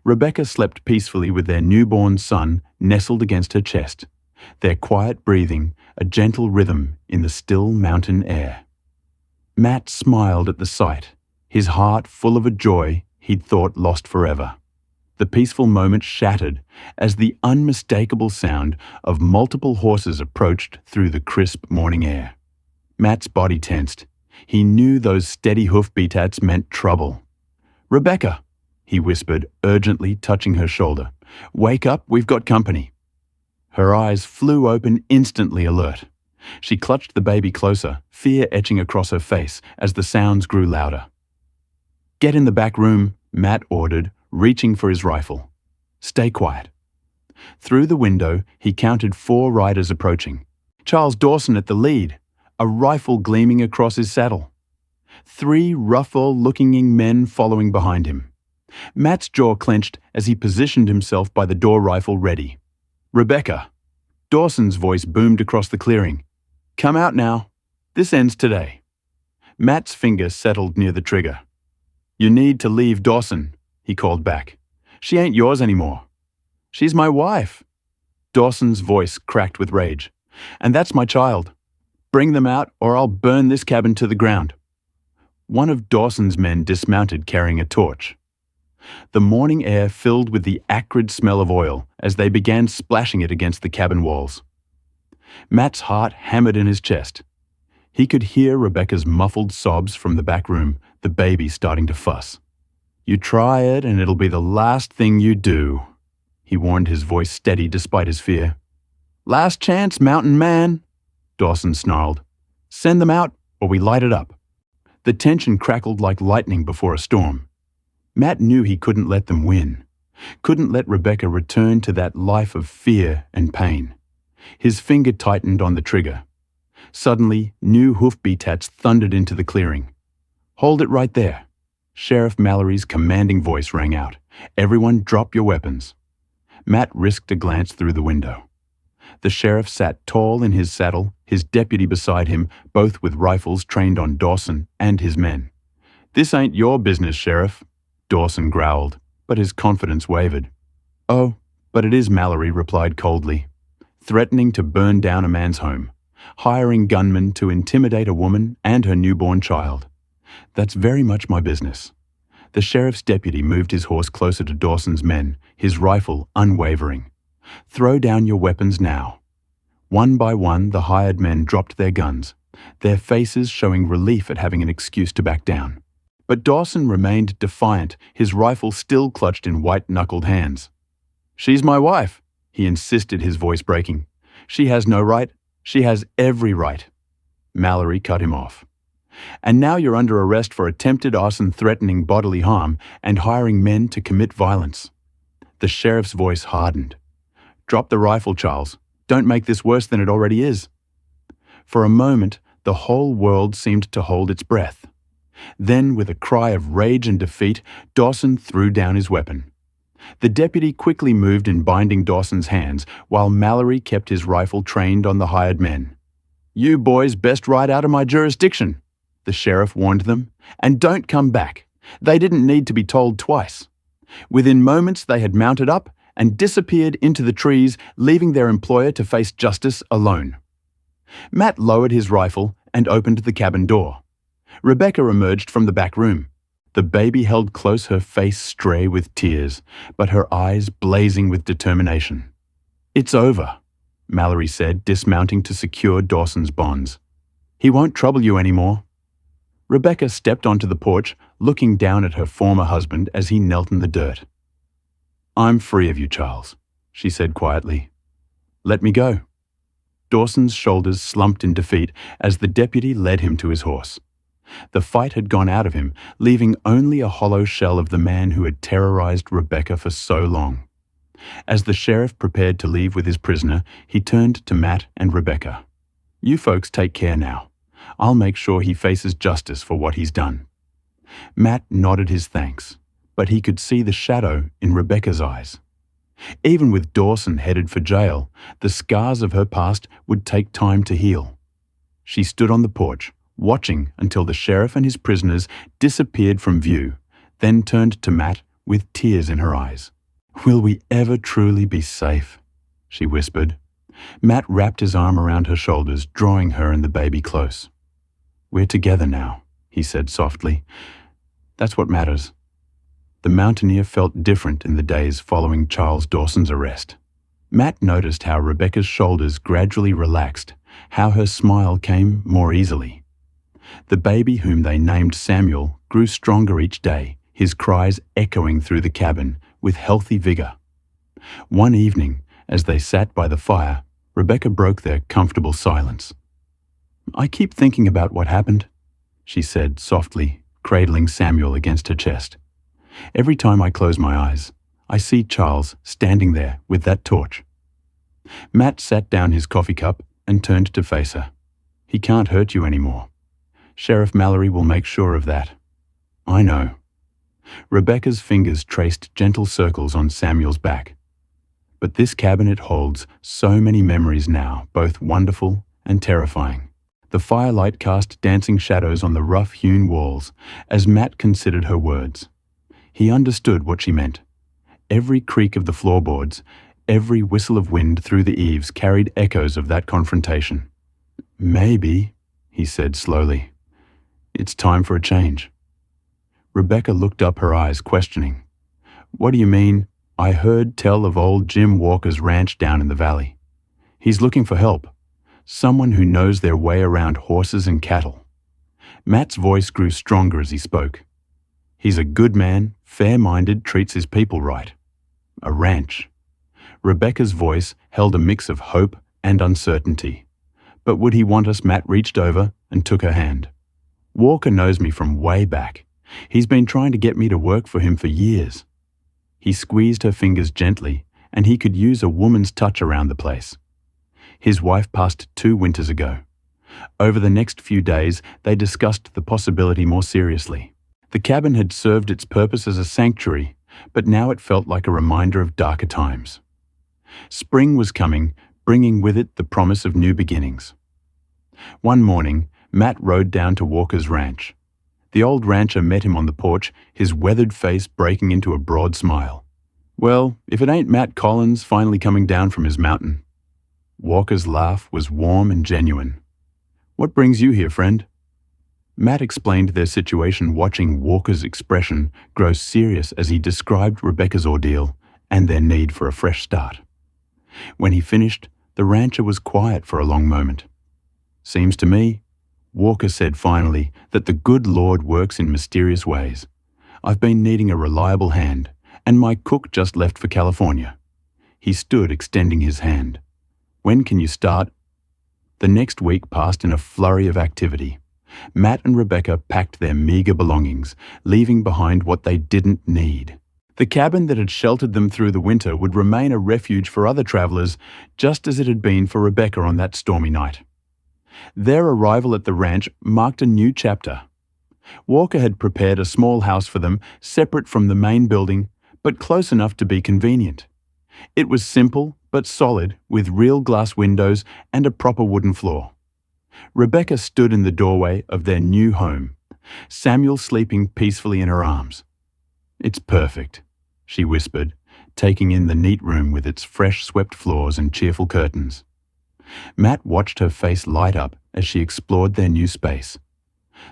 Rebecca slept peacefully with their newborn son nestled against her chest, their quiet breathing a gentle rhythm in the still mountain air. Matt smiled at the sight, his heart full of a joy he'd thought lost forever. The peaceful moment shattered as the unmistakable sound of multiple horses approached through the crisp morning air. Matt's body tensed. He knew those steady hoof-beats meant trouble. "Rebecca," he whispered, urgently touching her shoulder. "Wake up, we've got company." Her eyes flew open, instantly alert. She clutched the baby closer, fear etching across her face as the sounds grew louder. "Get in the back room," Matt ordered, reaching for his rifle. "Stay quiet." Through the window, he counted 4 riders approaching. Charles Dawson at the lead, a rifle gleaming across his saddle. 3 rough-looking men following behind him. Matt's jaw clenched as he positioned himself by the door rifle ready. "Rebecca." Dawson's voice boomed across the clearing. "Come out now. This ends today." Matt's finger settled near the trigger. "You need to leave Dawson," he called back. "She ain't yours anymore." "She's my wife." Dawson's voice cracked with rage. "And that's my child. Bring them out or I'll burn this cabin to the ground." One of Dawson's men dismounted carrying a torch. The morning air filled with the acrid smell of oil as they began splashing it against the cabin walls. Matt's heart hammered in his chest. He could hear Rebecca's muffled sobs from the back room, the baby starting to fuss. "You try it and it'll be the last thing you do," he warned, his voice steady despite his fear. "Last chance, mountain man," Dawson snarled. "Send them out or we light it up." The tension crackled like lightning before a storm. Matt knew he couldn't let them win, couldn't let Rebecca return to that life of fear and pain. His finger tightened on the trigger. Suddenly, new hoofbeats thundered into the clearing. "Hold it right there." Sheriff Mallory's commanding voice rang out. "Everyone drop your weapons." Matt risked a glance through the window. The sheriff sat tall in his saddle, his deputy beside him, both with rifles trained on Dawson and his men. "This ain't your business, Sheriff," Dawson growled, but his confidence wavered. "Oh, but it is," Mallory replied coldly. "Threatening to burn down a man's home, hiring gunmen to intimidate a woman and her newborn child. That's very much my business." The sheriff's deputy moved his horse closer to Dawson's men, his rifle unwavering. "Throw down your weapons now." One by one, the hired men dropped their guns, their faces showing relief at having an excuse to back down. But Dawson remained defiant, his rifle still clutched in white-knuckled hands. "She's my wife," he insisted, his voice breaking. "She has no right. She has every right." Mallory cut him off. And now you're under arrest for attempted arson threatening bodily harm and hiring men to commit violence." The sheriff's voice hardened. "Drop the rifle, Charles. Don't make this worse than it already is." For a moment, the whole world seemed to hold its breath. Then, with a cry of rage and defeat, Dawson threw down his weapon. The deputy quickly moved in binding Dawson's hands, while Mallory kept his rifle trained on the hired men. "You boys best ride out of my jurisdiction," the sheriff warned them, "and don't come back. They didn't need to be told twice." Within moments, they had mounted up and disappeared into the trees, leaving their employer to face justice alone. Matt lowered his rifle and opened the cabin door. Rebecca emerged from the back room. The baby held close, her face stray with tears, but her eyes blazing with determination. "It's over," Mallory said, dismounting to secure Dawson's bonds. "He won't trouble you anymore." Rebecca stepped onto the porch, looking down at her former husband as he knelt in the dirt. "I'm free of you, Charles," she said quietly. "Let me go." Dawson's shoulders slumped in defeat as the deputy led him to his horse. The fight had gone out of him, leaving only a hollow shell of the man who had terrorized Rebecca for so long. As the sheriff prepared to leave with his prisoner, he turned to Matt and Rebecca. "You folks take care now. I'll make sure he faces justice for what he's done." Matt nodded his thanks, but he could see the shadow in Rebecca's eyes. Even with Dawson headed for jail, the scars of her past would take time to heal. She stood on the porch, watching until the sheriff and his prisoners disappeared from view, then turned to Matt with tears in her eyes. "Will we ever truly be safe?" she whispered. Matt wrapped his arm around her shoulders, drawing her and the baby close. "We're together now," he said softly. "That's what matters." The mountaineer felt different in the days following Charles Dawson's arrest. Matt noticed how Rebecca's shoulders gradually relaxed, how her smile came more easily. The baby, whom they named Samuel, grew stronger each day, his cries echoing through the cabin with healthy vigor. One evening, as they sat by the fire, Rebecca broke their comfortable silence. "I keep thinking about what happened," she said softly, cradling Samuel against her chest. "Every time I close my eyes, I see Charles standing there with that torch." Matt sat down his coffee cup and turned to face her. "He can't hurt you anymore. Sheriff Mallory will make sure of that." "I know." Rebecca's fingers traced gentle circles on Samuel's back. "But this cabinet holds so many memories now, both wonderful and terrifying." The firelight cast dancing shadows on the rough-hewn walls as Matt considered her words. He understood what she meant. Every creak of the floorboards, every whistle of wind through the eaves carried echoes of that confrontation. "Maybe," he said slowly, "it's time for a change." Rebecca looked up, her eyes questioning. "What do you mean?" "I heard tell of old Jim Walker's ranch down in the valley. He's looking for help. Someone who knows their way around horses and cattle." Matt's voice grew stronger as he spoke. "He's a good man, fair-minded, treats his people right. A ranch." Rebecca's voice held a mix of hope and uncertainty. "But would he want us?" Matt reached over and took her hand. "Walker knows me from way back. He's been trying to get me to work for him for years." He squeezed her fingers gently, and he could use a woman's touch around the place. His wife passed 2 winters ago. Over the next few days, they discussed the possibility more seriously. The cabin had served its purpose as a sanctuary, but now it felt like a reminder of darker times. Spring was coming, bringing with it the promise of new beginnings. One morning, Matt rode down to Walker's ranch. The old rancher met him on the porch, his weathered face breaking into a broad smile. "Well, if it ain't Matt Collins finally coming down from his mountain." Walker's laugh was warm and genuine. "What brings you here, friend?" Matt explained their situation, watching Walker's expression grow serious as he described Rebecca's ordeal and their need for a fresh start. When he finished, the rancher was quiet for a long moment. "Seems to me," Walker said finally, "that the good Lord works in mysterious ways. I've been needing a reliable hand, and my cook just left for California." He stood extending his hand. "When can you start?" The next week passed in a flurry of activity. Matt and Rebecca packed their meager belongings, leaving behind what they didn't need. The cabin that had sheltered them through the winter would remain a refuge for other travelers, just as it had been for Rebecca on that stormy night. Their arrival at the ranch marked a new chapter. Walker had prepared a small house for them, separate from the main building, but close enough to be convenient. It was simple but solid, with real glass windows and a proper wooden floor. Rebecca stood in the doorway of their new home, Samuel sleeping peacefully in her arms. "It's perfect," she whispered, taking in the neat room with its fresh swept floors and cheerful curtains. Matt watched her face light up as she explored their new space.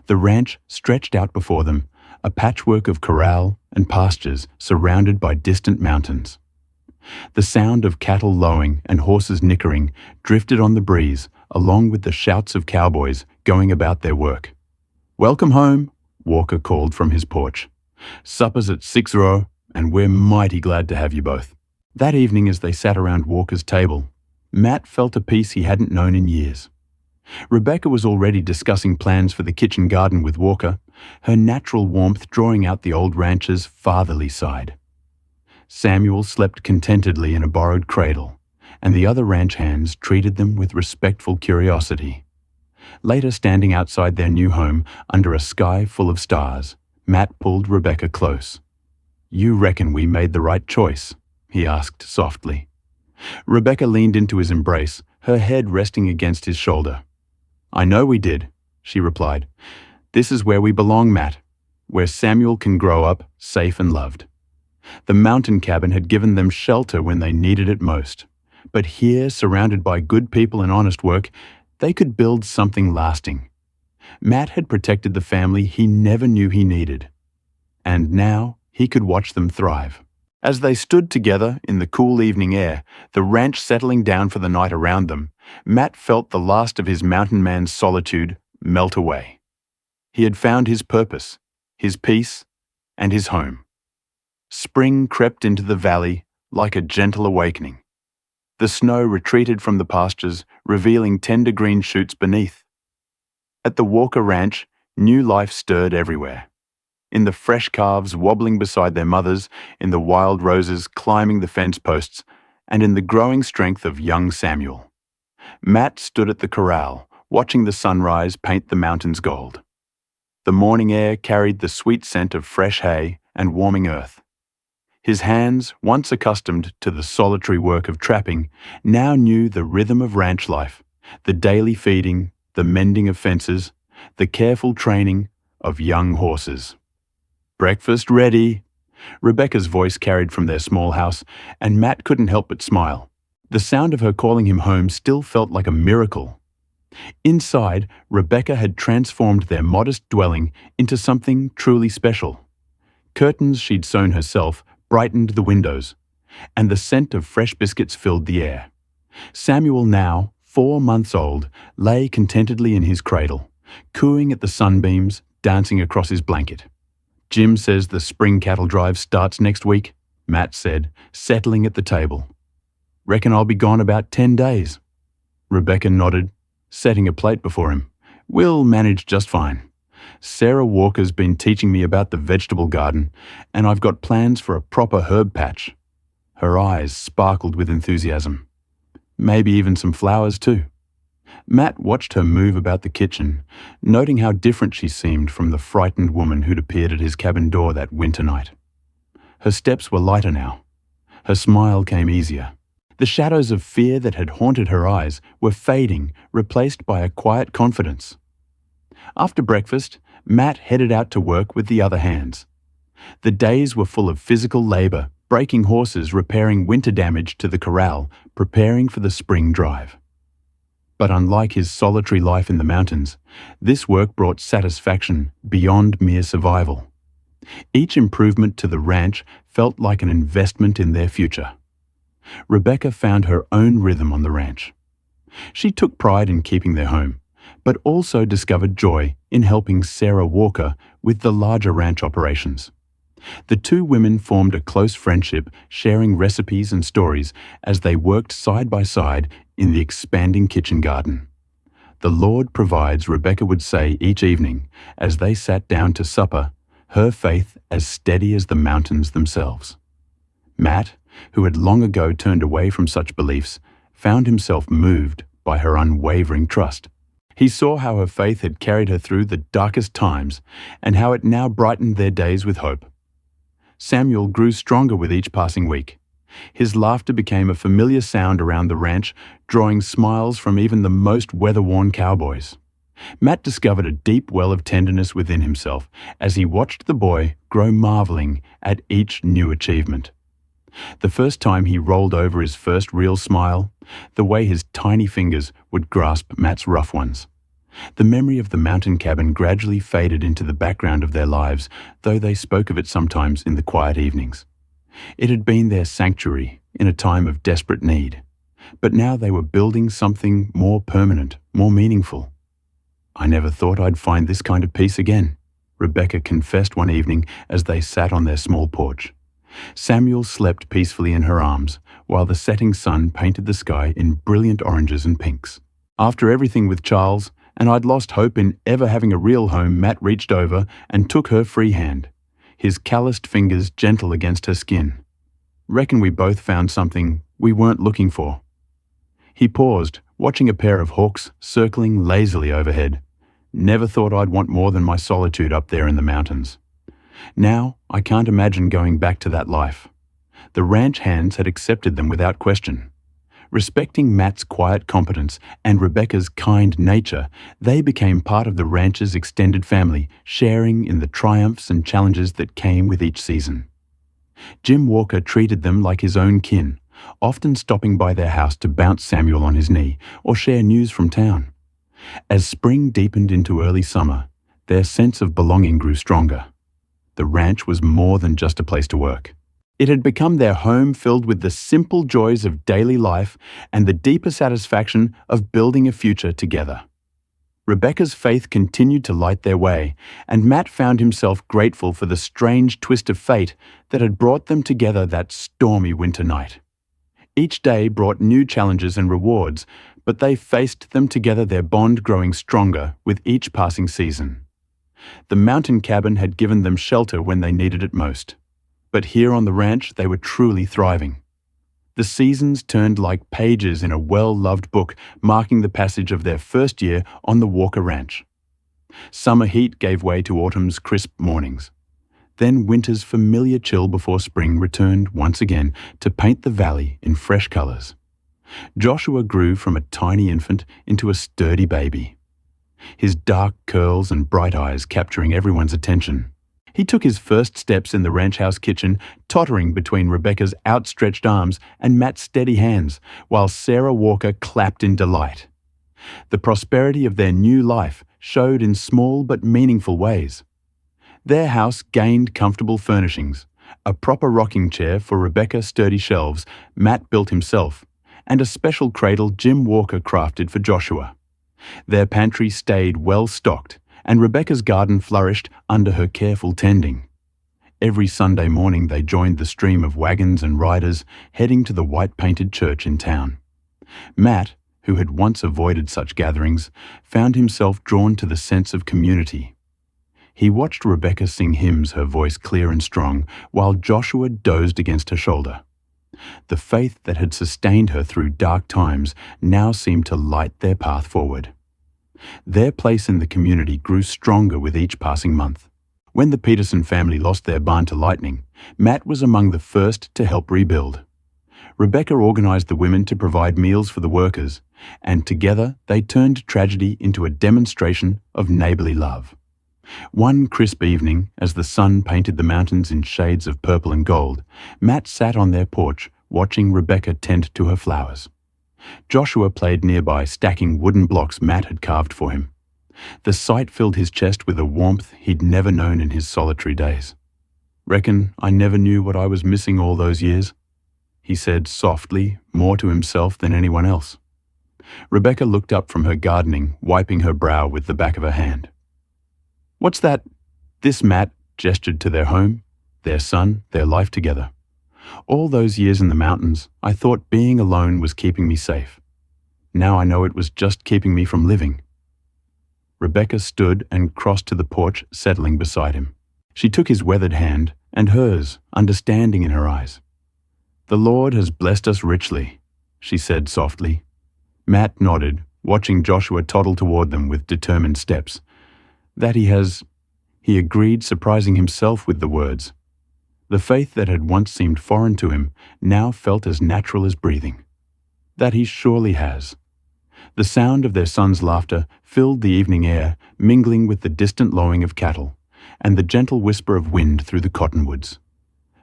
The ranch stretched out before them, a patchwork of corral and pastures surrounded by distant mountains. The sound of cattle lowing and horses nickering drifted on the breeze, along with the shouts of cowboys going about their work. "Welcome home," Walker called from his porch. "Supper's at 6:00, and we're mighty glad to have you both." That evening, as they sat around Walker's table, Matt felt a peace he hadn't known in years. Rebecca was already discussing plans for the kitchen garden with Walker, her natural warmth drawing out the old rancher's fatherly side. Samuel slept contentedly in a borrowed cradle, and the other ranch hands treated them with respectful curiosity. Later, standing outside their new home under a sky full of stars, Matt pulled Rebecca close. "You reckon we made the right choice?" he asked softly. Rebecca leaned into his embrace, her head resting against his shoulder. "I know we did," she replied. "This is where we belong, Matt, where Samuel can grow up safe and loved." The mountain cabin had given them shelter when they needed it most. But here, surrounded by good people and honest work, they could build something lasting. Matt had protected the family he never knew he needed. And now he could watch them thrive. As they stood together in the cool evening air, the ranch settling down for the night around them, Matt felt the last of his mountain man's solitude melt away. He had found his purpose, his peace, and his home. Spring crept into the valley like a gentle awakening. The snow retreated from the pastures, revealing tender green shoots beneath. At the Walker Ranch, new life stirred everywhere. In the fresh calves wobbling beside their mothers, in the wild roses climbing the fence posts, and in the growing strength of young Samuel. Matt stood at the corral, watching the sunrise paint the mountains gold. The morning air carried the sweet scent of fresh hay and warming earth. His hands, once accustomed to the solitary work of trapping, now knew the rhythm of ranch life, the daily feeding, the mending of fences, the careful training of young horses. "Breakfast ready," Rebecca's voice carried from their small house, and Matt couldn't help but smile. The sound of her calling him home still felt like a miracle. Inside, Rebecca had transformed their modest dwelling into something truly special. Curtains she'd sewn herself brightened the windows, and the scent of fresh biscuits filled the air. Samuel, now 4 months old, lay contentedly in his cradle, cooing at the sunbeams, dancing across his blanket. "Jim says the spring cattle drive starts next week," Matt said, settling at the table. "Reckon I'll be gone about 10 days. Rebecca nodded, setting a plate before him. "We'll manage just fine. Sarah Walker's been teaching me about the vegetable garden, and I've got plans for a proper herb patch." Her eyes sparkled with enthusiasm. "Maybe even some flowers too." Matt watched her move about the kitchen, noting how different she seemed from the frightened woman who'd appeared at his cabin door that winter night. Her steps were lighter now. Her smile came easier. The shadows of fear that had haunted her eyes were fading, replaced by a quiet confidence. After breakfast, Matt headed out to work with the other hands. The days were full of physical labor, breaking horses, repairing winter damage to the corral, preparing for the spring drive. But unlike his solitary life in the mountains, this work brought satisfaction beyond mere survival. Each improvement to the ranch felt like an investment in their future. Rebecca found her own rhythm on the ranch. She took pride in keeping their home, but also discovered joy in helping Sarah Walker with the larger ranch operations. The two women formed a close friendship, sharing recipes and stories as they worked side by side in the expanding kitchen garden. The Lord provides, Rebecca would say each evening as they sat down to supper, her faith as steady as the mountains themselves. Matt, who had long ago turned away from such beliefs, found himself moved by her unwavering trust. He saw how her faith had carried her through the darkest times and how it now brightened their days with hope. Samuel grew stronger with each passing week. His laughter became a familiar sound around the ranch, drawing smiles from even the most weather-worn cowboys. Matt discovered a deep well of tenderness within himself as he watched the boy grow, marveling at each new achievement. The first time he rolled over his first real smile, the way his tiny fingers would grasp Matt's rough ones. The memory of the mountain cabin gradually faded into the background of their lives, though they spoke of it sometimes in the quiet evenings. It had been their sanctuary in a time of desperate need, but now they were building something more permanent, more meaningful. "I never thought I'd find this kind of peace again," Rebecca confessed one evening as they sat on their small porch. Samuel slept peacefully in her arms, while the setting sun painted the sky in brilliant oranges and pinks. After everything with Charles, and I'd lost hope in ever having a real home, Matt reached over and took her free hand, his calloused fingers gentle against her skin. "Reckon we both found something we weren't looking for." He paused, watching a pair of hawks circling lazily overhead. "Never thought I'd want more than my solitude up there in the mountains. Now, I can't imagine going back to that life." The ranch hands had accepted them without question. Respecting Matt's quiet competence and Rebecca's kind nature, they became part of the ranch's extended family, sharing in the triumphs and challenges that came with each season. Jim Walker treated them like his own kin, often stopping by their house to bounce Samuel on his knee or share news from town. As spring deepened into early summer, their sense of belonging grew stronger. The ranch was more than just a place to work. It had become their home, filled with the simple joys of daily life and the deeper satisfaction of building a future together. Rebecca's faith continued to light their way, and Matt found himself grateful for the strange twist of fate that had brought them together that stormy winter night. Each day brought new challenges and rewards, but they faced them together, their bond growing stronger with each passing season. The mountain cabin had given them shelter when they needed it most. But here on the ranch, they were truly thriving. The seasons turned like pages in a well-loved book, marking the passage of their first year on the Walker Ranch. Summer heat gave way to autumn's crisp mornings. Then winter's familiar chill before spring returned once again to paint the valley in fresh colors. Joshua grew from a tiny infant into a sturdy baby, his dark curls and bright eyes capturing everyone's attention. He took his first steps in the ranch house kitchen, tottering between Rebecca's outstretched arms and Matt's steady hands, while Sarah Walker clapped in delight. The prosperity of their new life showed in small but meaningful ways. Their house gained comfortable furnishings, a proper rocking chair for Rebecca's sturdy shelves Matt built himself, and a special cradle Jim Walker crafted for Joshua. Their pantry stayed well stocked, and Rebecca's garden flourished under her careful tending. Every Sunday morning they joined the stream of wagons and riders heading to the white-painted church in town. Matt, who had once avoided such gatherings, found himself drawn to the sense of community. He watched Rebecca sing hymns, her voice clear and strong, while Joshua dozed against her shoulder. The faith that had sustained her through dark times now seemed to light their path forward. Their place in the community grew stronger with each passing month. When the Peterson family lost their barn to lightning, Matt was among the first to help rebuild. Rebecca organized the women to provide meals for the workers, and together they turned tragedy into a demonstration of neighborly love. One crisp evening, as the sun painted the mountains in shades of purple and gold, Matt sat on their porch watching Rebecca tend to her flowers. Joshua played nearby, stacking wooden blocks Matt had carved for him. The sight filled his chest with a warmth he'd never known in his solitary days. "Reckon I never knew what I was missing all those years," he said softly, more to himself than anyone else. Rebecca looked up from her gardening, wiping her brow with the back of her hand. "What's that?" This Matt gestured to their home, their son, their life together. "All those years in the mountains, I thought being alone was keeping me safe. Now I know it was just keeping me from living." Rebecca stood and crossed to the porch, settling beside him. She took his weathered hand and hers, understanding in her eyes. "The Lord has blessed us richly," she said softly. Matt nodded, watching Joshua toddle toward them with determined steps. "That he has," he agreed, surprising himself with the words. The faith that had once seemed foreign to him now felt as natural as breathing. "That he surely has." The sound of their son's laughter filled the evening air, mingling with the distant lowing of cattle and the gentle whisper of wind through the cottonwoods.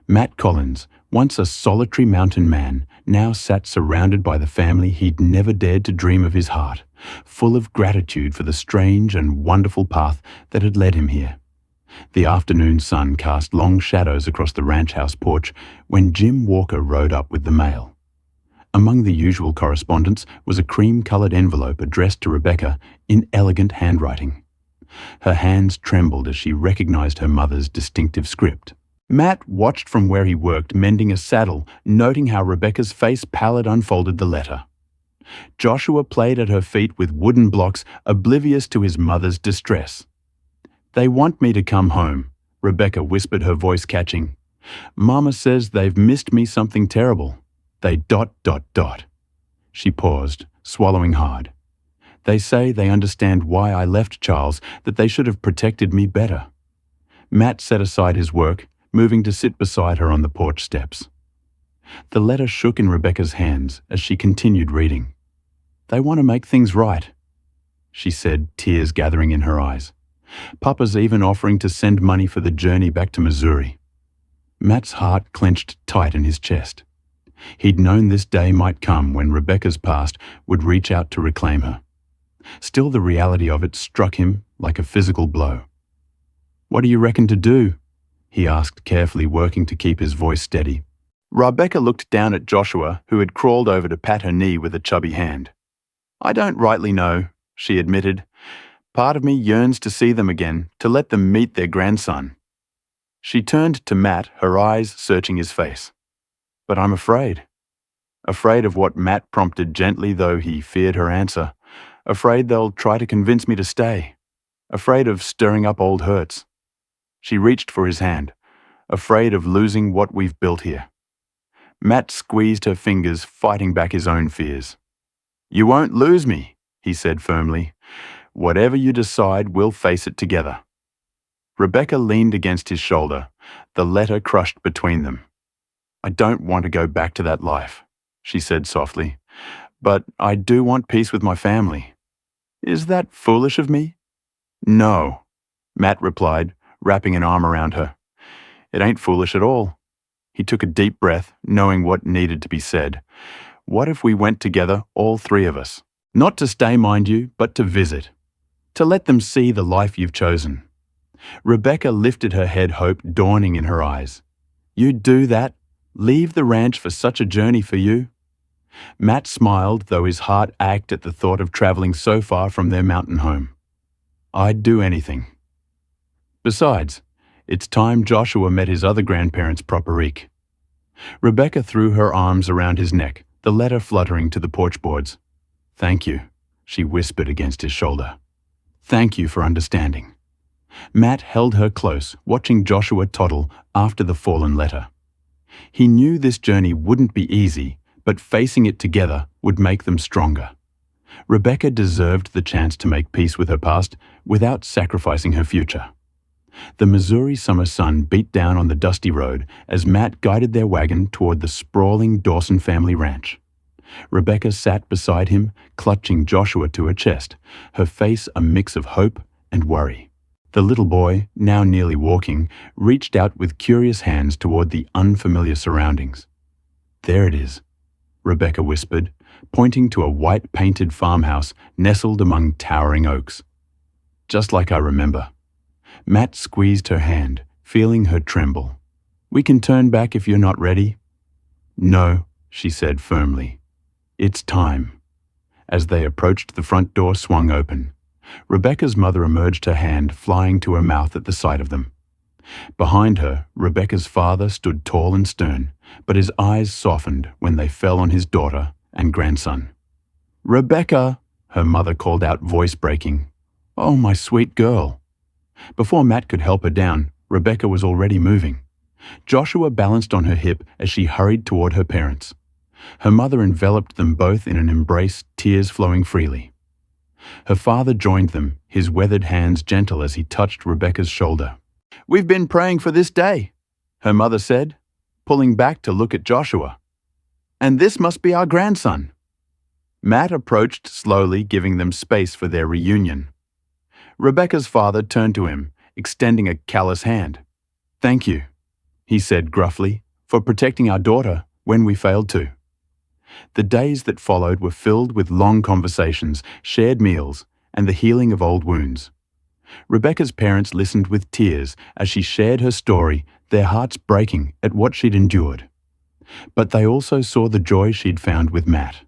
Matt Collins, once a solitary mountain man, now sat surrounded by the family he'd never dared to dream of his heart, full of gratitude for the strange and wonderful path that had led him here. The afternoon sun cast long shadows across the ranch house porch when Jim Walker rode up with the mail. Among the usual correspondence was a cream-colored envelope addressed to Rebecca in elegant handwriting. Her hands trembled as she recognized her mother's distinctive script. Matt watched from where he worked, mending a saddle, noting how Rebecca's face pallid unfolded the letter. Joshua played at her feet with wooden blocks, oblivious to his mother's distress. "They want me to come home," Rebecca whispered, her voice catching. "Mama says they've missed me something terrible. They ... She paused, swallowing hard. "They say they understand why I left Charles, that they should have protected me better." Matt set aside his work, moving to sit beside her on the porch steps. The letter shook in Rebecca's hands as she continued reading. "They want to make things right," she said, tears gathering in her eyes. "Papa's even offering to send money for the journey back to Missouri." Matt's heart clenched tight in his chest. He'd known this day might come when Rebecca's past would reach out to reclaim her. Still, the reality of it struck him like a physical blow. "What do you reckon to do?" he asked, carefully working to keep his voice steady. Rebecca looked down at Joshua, who had crawled over to pat her knee with a chubby hand. "I don't rightly know," she admitted. "Part of me yearns to see them again, to let them meet their grandson." She turned to Matt, her eyes searching his face. "But I'm afraid." Afraid of what Matt prompted gently, though he feared her answer. "Afraid they'll try to convince me to stay. Afraid of stirring up old hurts." She reached for his hand. "Afraid of losing what we've built here." Matt squeezed her fingers, fighting back his own fears. "You won't lose me," he said firmly. "Whatever you decide, we'll face it together." Rebecca leaned against his shoulder, the letter crushed between them. "I don't want to go back to that life," she said softly. "But I do want peace with my family." "Is that foolish of me?" "No," Matt replied, wrapping an arm around her. "It ain't foolish at all." He took a deep breath, knowing what needed to be said. "What if we went together, all three of us? Not to stay, mind you, but to visit. To let them see the life you've chosen." Rebecca lifted her head, hope dawning in her eyes. "You'd do that? Leave the ranch for such a journey for you?" Matt smiled, though his heart ached at the thought of traveling so far from their mountain home. "I'd do anything." Besides, it's time Joshua met his other grandparents proper-eke. Rebecca threw her arms around his neck, the letter fluttering to the porch boards. "Thank you," she whispered against his shoulder. "Thank you for understanding." Matt held her close, watching Joshua toddle after the fallen letter. He knew this journey wouldn't be easy, but facing it together would make them stronger. Rebecca deserved the chance to make peace with her past without sacrificing her future. The Missouri summer sun beat down on the dusty road as Matt guided their wagon toward the sprawling Dawson family ranch. Rebecca sat beside him, clutching Joshua to her chest, her face a mix of hope and worry. The little boy, now nearly walking, reached out with curious hands toward the unfamiliar surroundings. "There it is," Rebecca whispered, pointing to a white-painted farmhouse nestled among towering oaks. "Just like I remember." Matt squeezed her hand, feeling her tremble. "We can turn back if you're not ready." "No," she said firmly. "It's time." As they approached, the front door swung open. Rebecca's mother emerged, her hand flying to her mouth at the sight of them. Behind her, Rebecca's father stood tall and stern, but his eyes softened when they fell on his daughter and grandson. "Rebecca," her mother called out, voice breaking. "Oh, my sweet girl." Before Matt could help her down, Rebecca was already moving. Joshua balanced on her hip as she hurried toward her parents. Her mother enveloped them both in an embrace, tears flowing freely. Her father joined them, his weathered hands gentle as he touched Rebecca's shoulder. "We've been praying for this day," her mother said, pulling back to look at Joshua. "And this must be our grandson." Matt approached slowly, giving them space for their reunion. Rebecca's father turned to him, extending a callous hand. "Thank you," he said gruffly, "for protecting our daughter when we failed to." The days that followed were filled with long conversations, shared meals, and the healing of old wounds. Rebecca's parents listened with tears as she shared her story, their hearts breaking at what she'd endured. But they also saw the joy she'd found with Matt,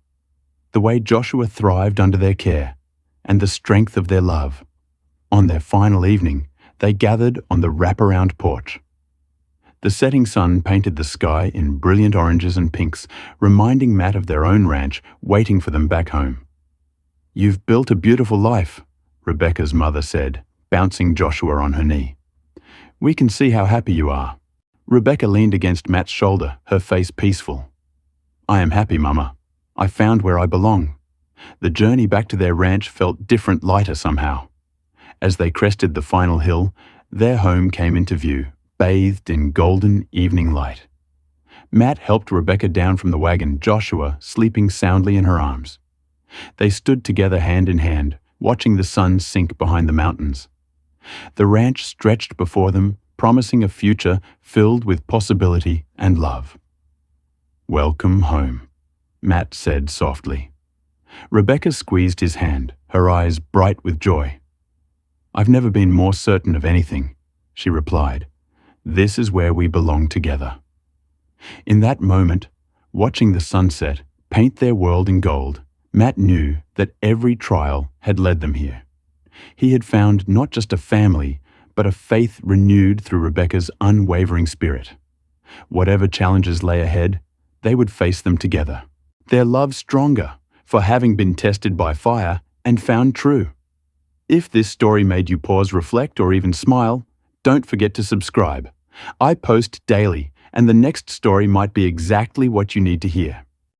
the way Joshua thrived under their care, and the strength of their love. On their final evening, they gathered on the wraparound porch. The setting sun painted the sky in brilliant oranges and pinks, reminding Matt of their own ranch waiting for them back home. "You've built a beautiful life," Rebecca's mother said, bouncing Joshua on her knee. "We can see how happy you are." Rebecca leaned against Matt's shoulder, her face peaceful. "I am happy, Mama. I found where I belong." The journey back to their ranch felt different, lighter somehow. As they crested the final hill, their home came into view, bathed in golden evening light. Matt helped Rebecca down from the wagon, Joshua sleeping soundly in her arms. They stood together hand in hand, watching the sun sink behind the mountains. The ranch stretched before them, promising a future filled with possibility and love. "Welcome home," Matt said softly. Rebecca squeezed his hand, her eyes bright with joy. "I've never been more certain of anything," she replied. "This is where we belong together." In that moment, watching the sunset paint their world in gold, Matt knew that every trial had led them here. He had found not just a family, but a faith renewed through Rebecca's unwavering spirit. Whatever challenges lay ahead, they would face them together. Their love stronger for having been tested by fire and found true. If this story made you pause, reflect, or even smile, don't forget to subscribe. I post daily, and the next story might be exactly what you need to hear.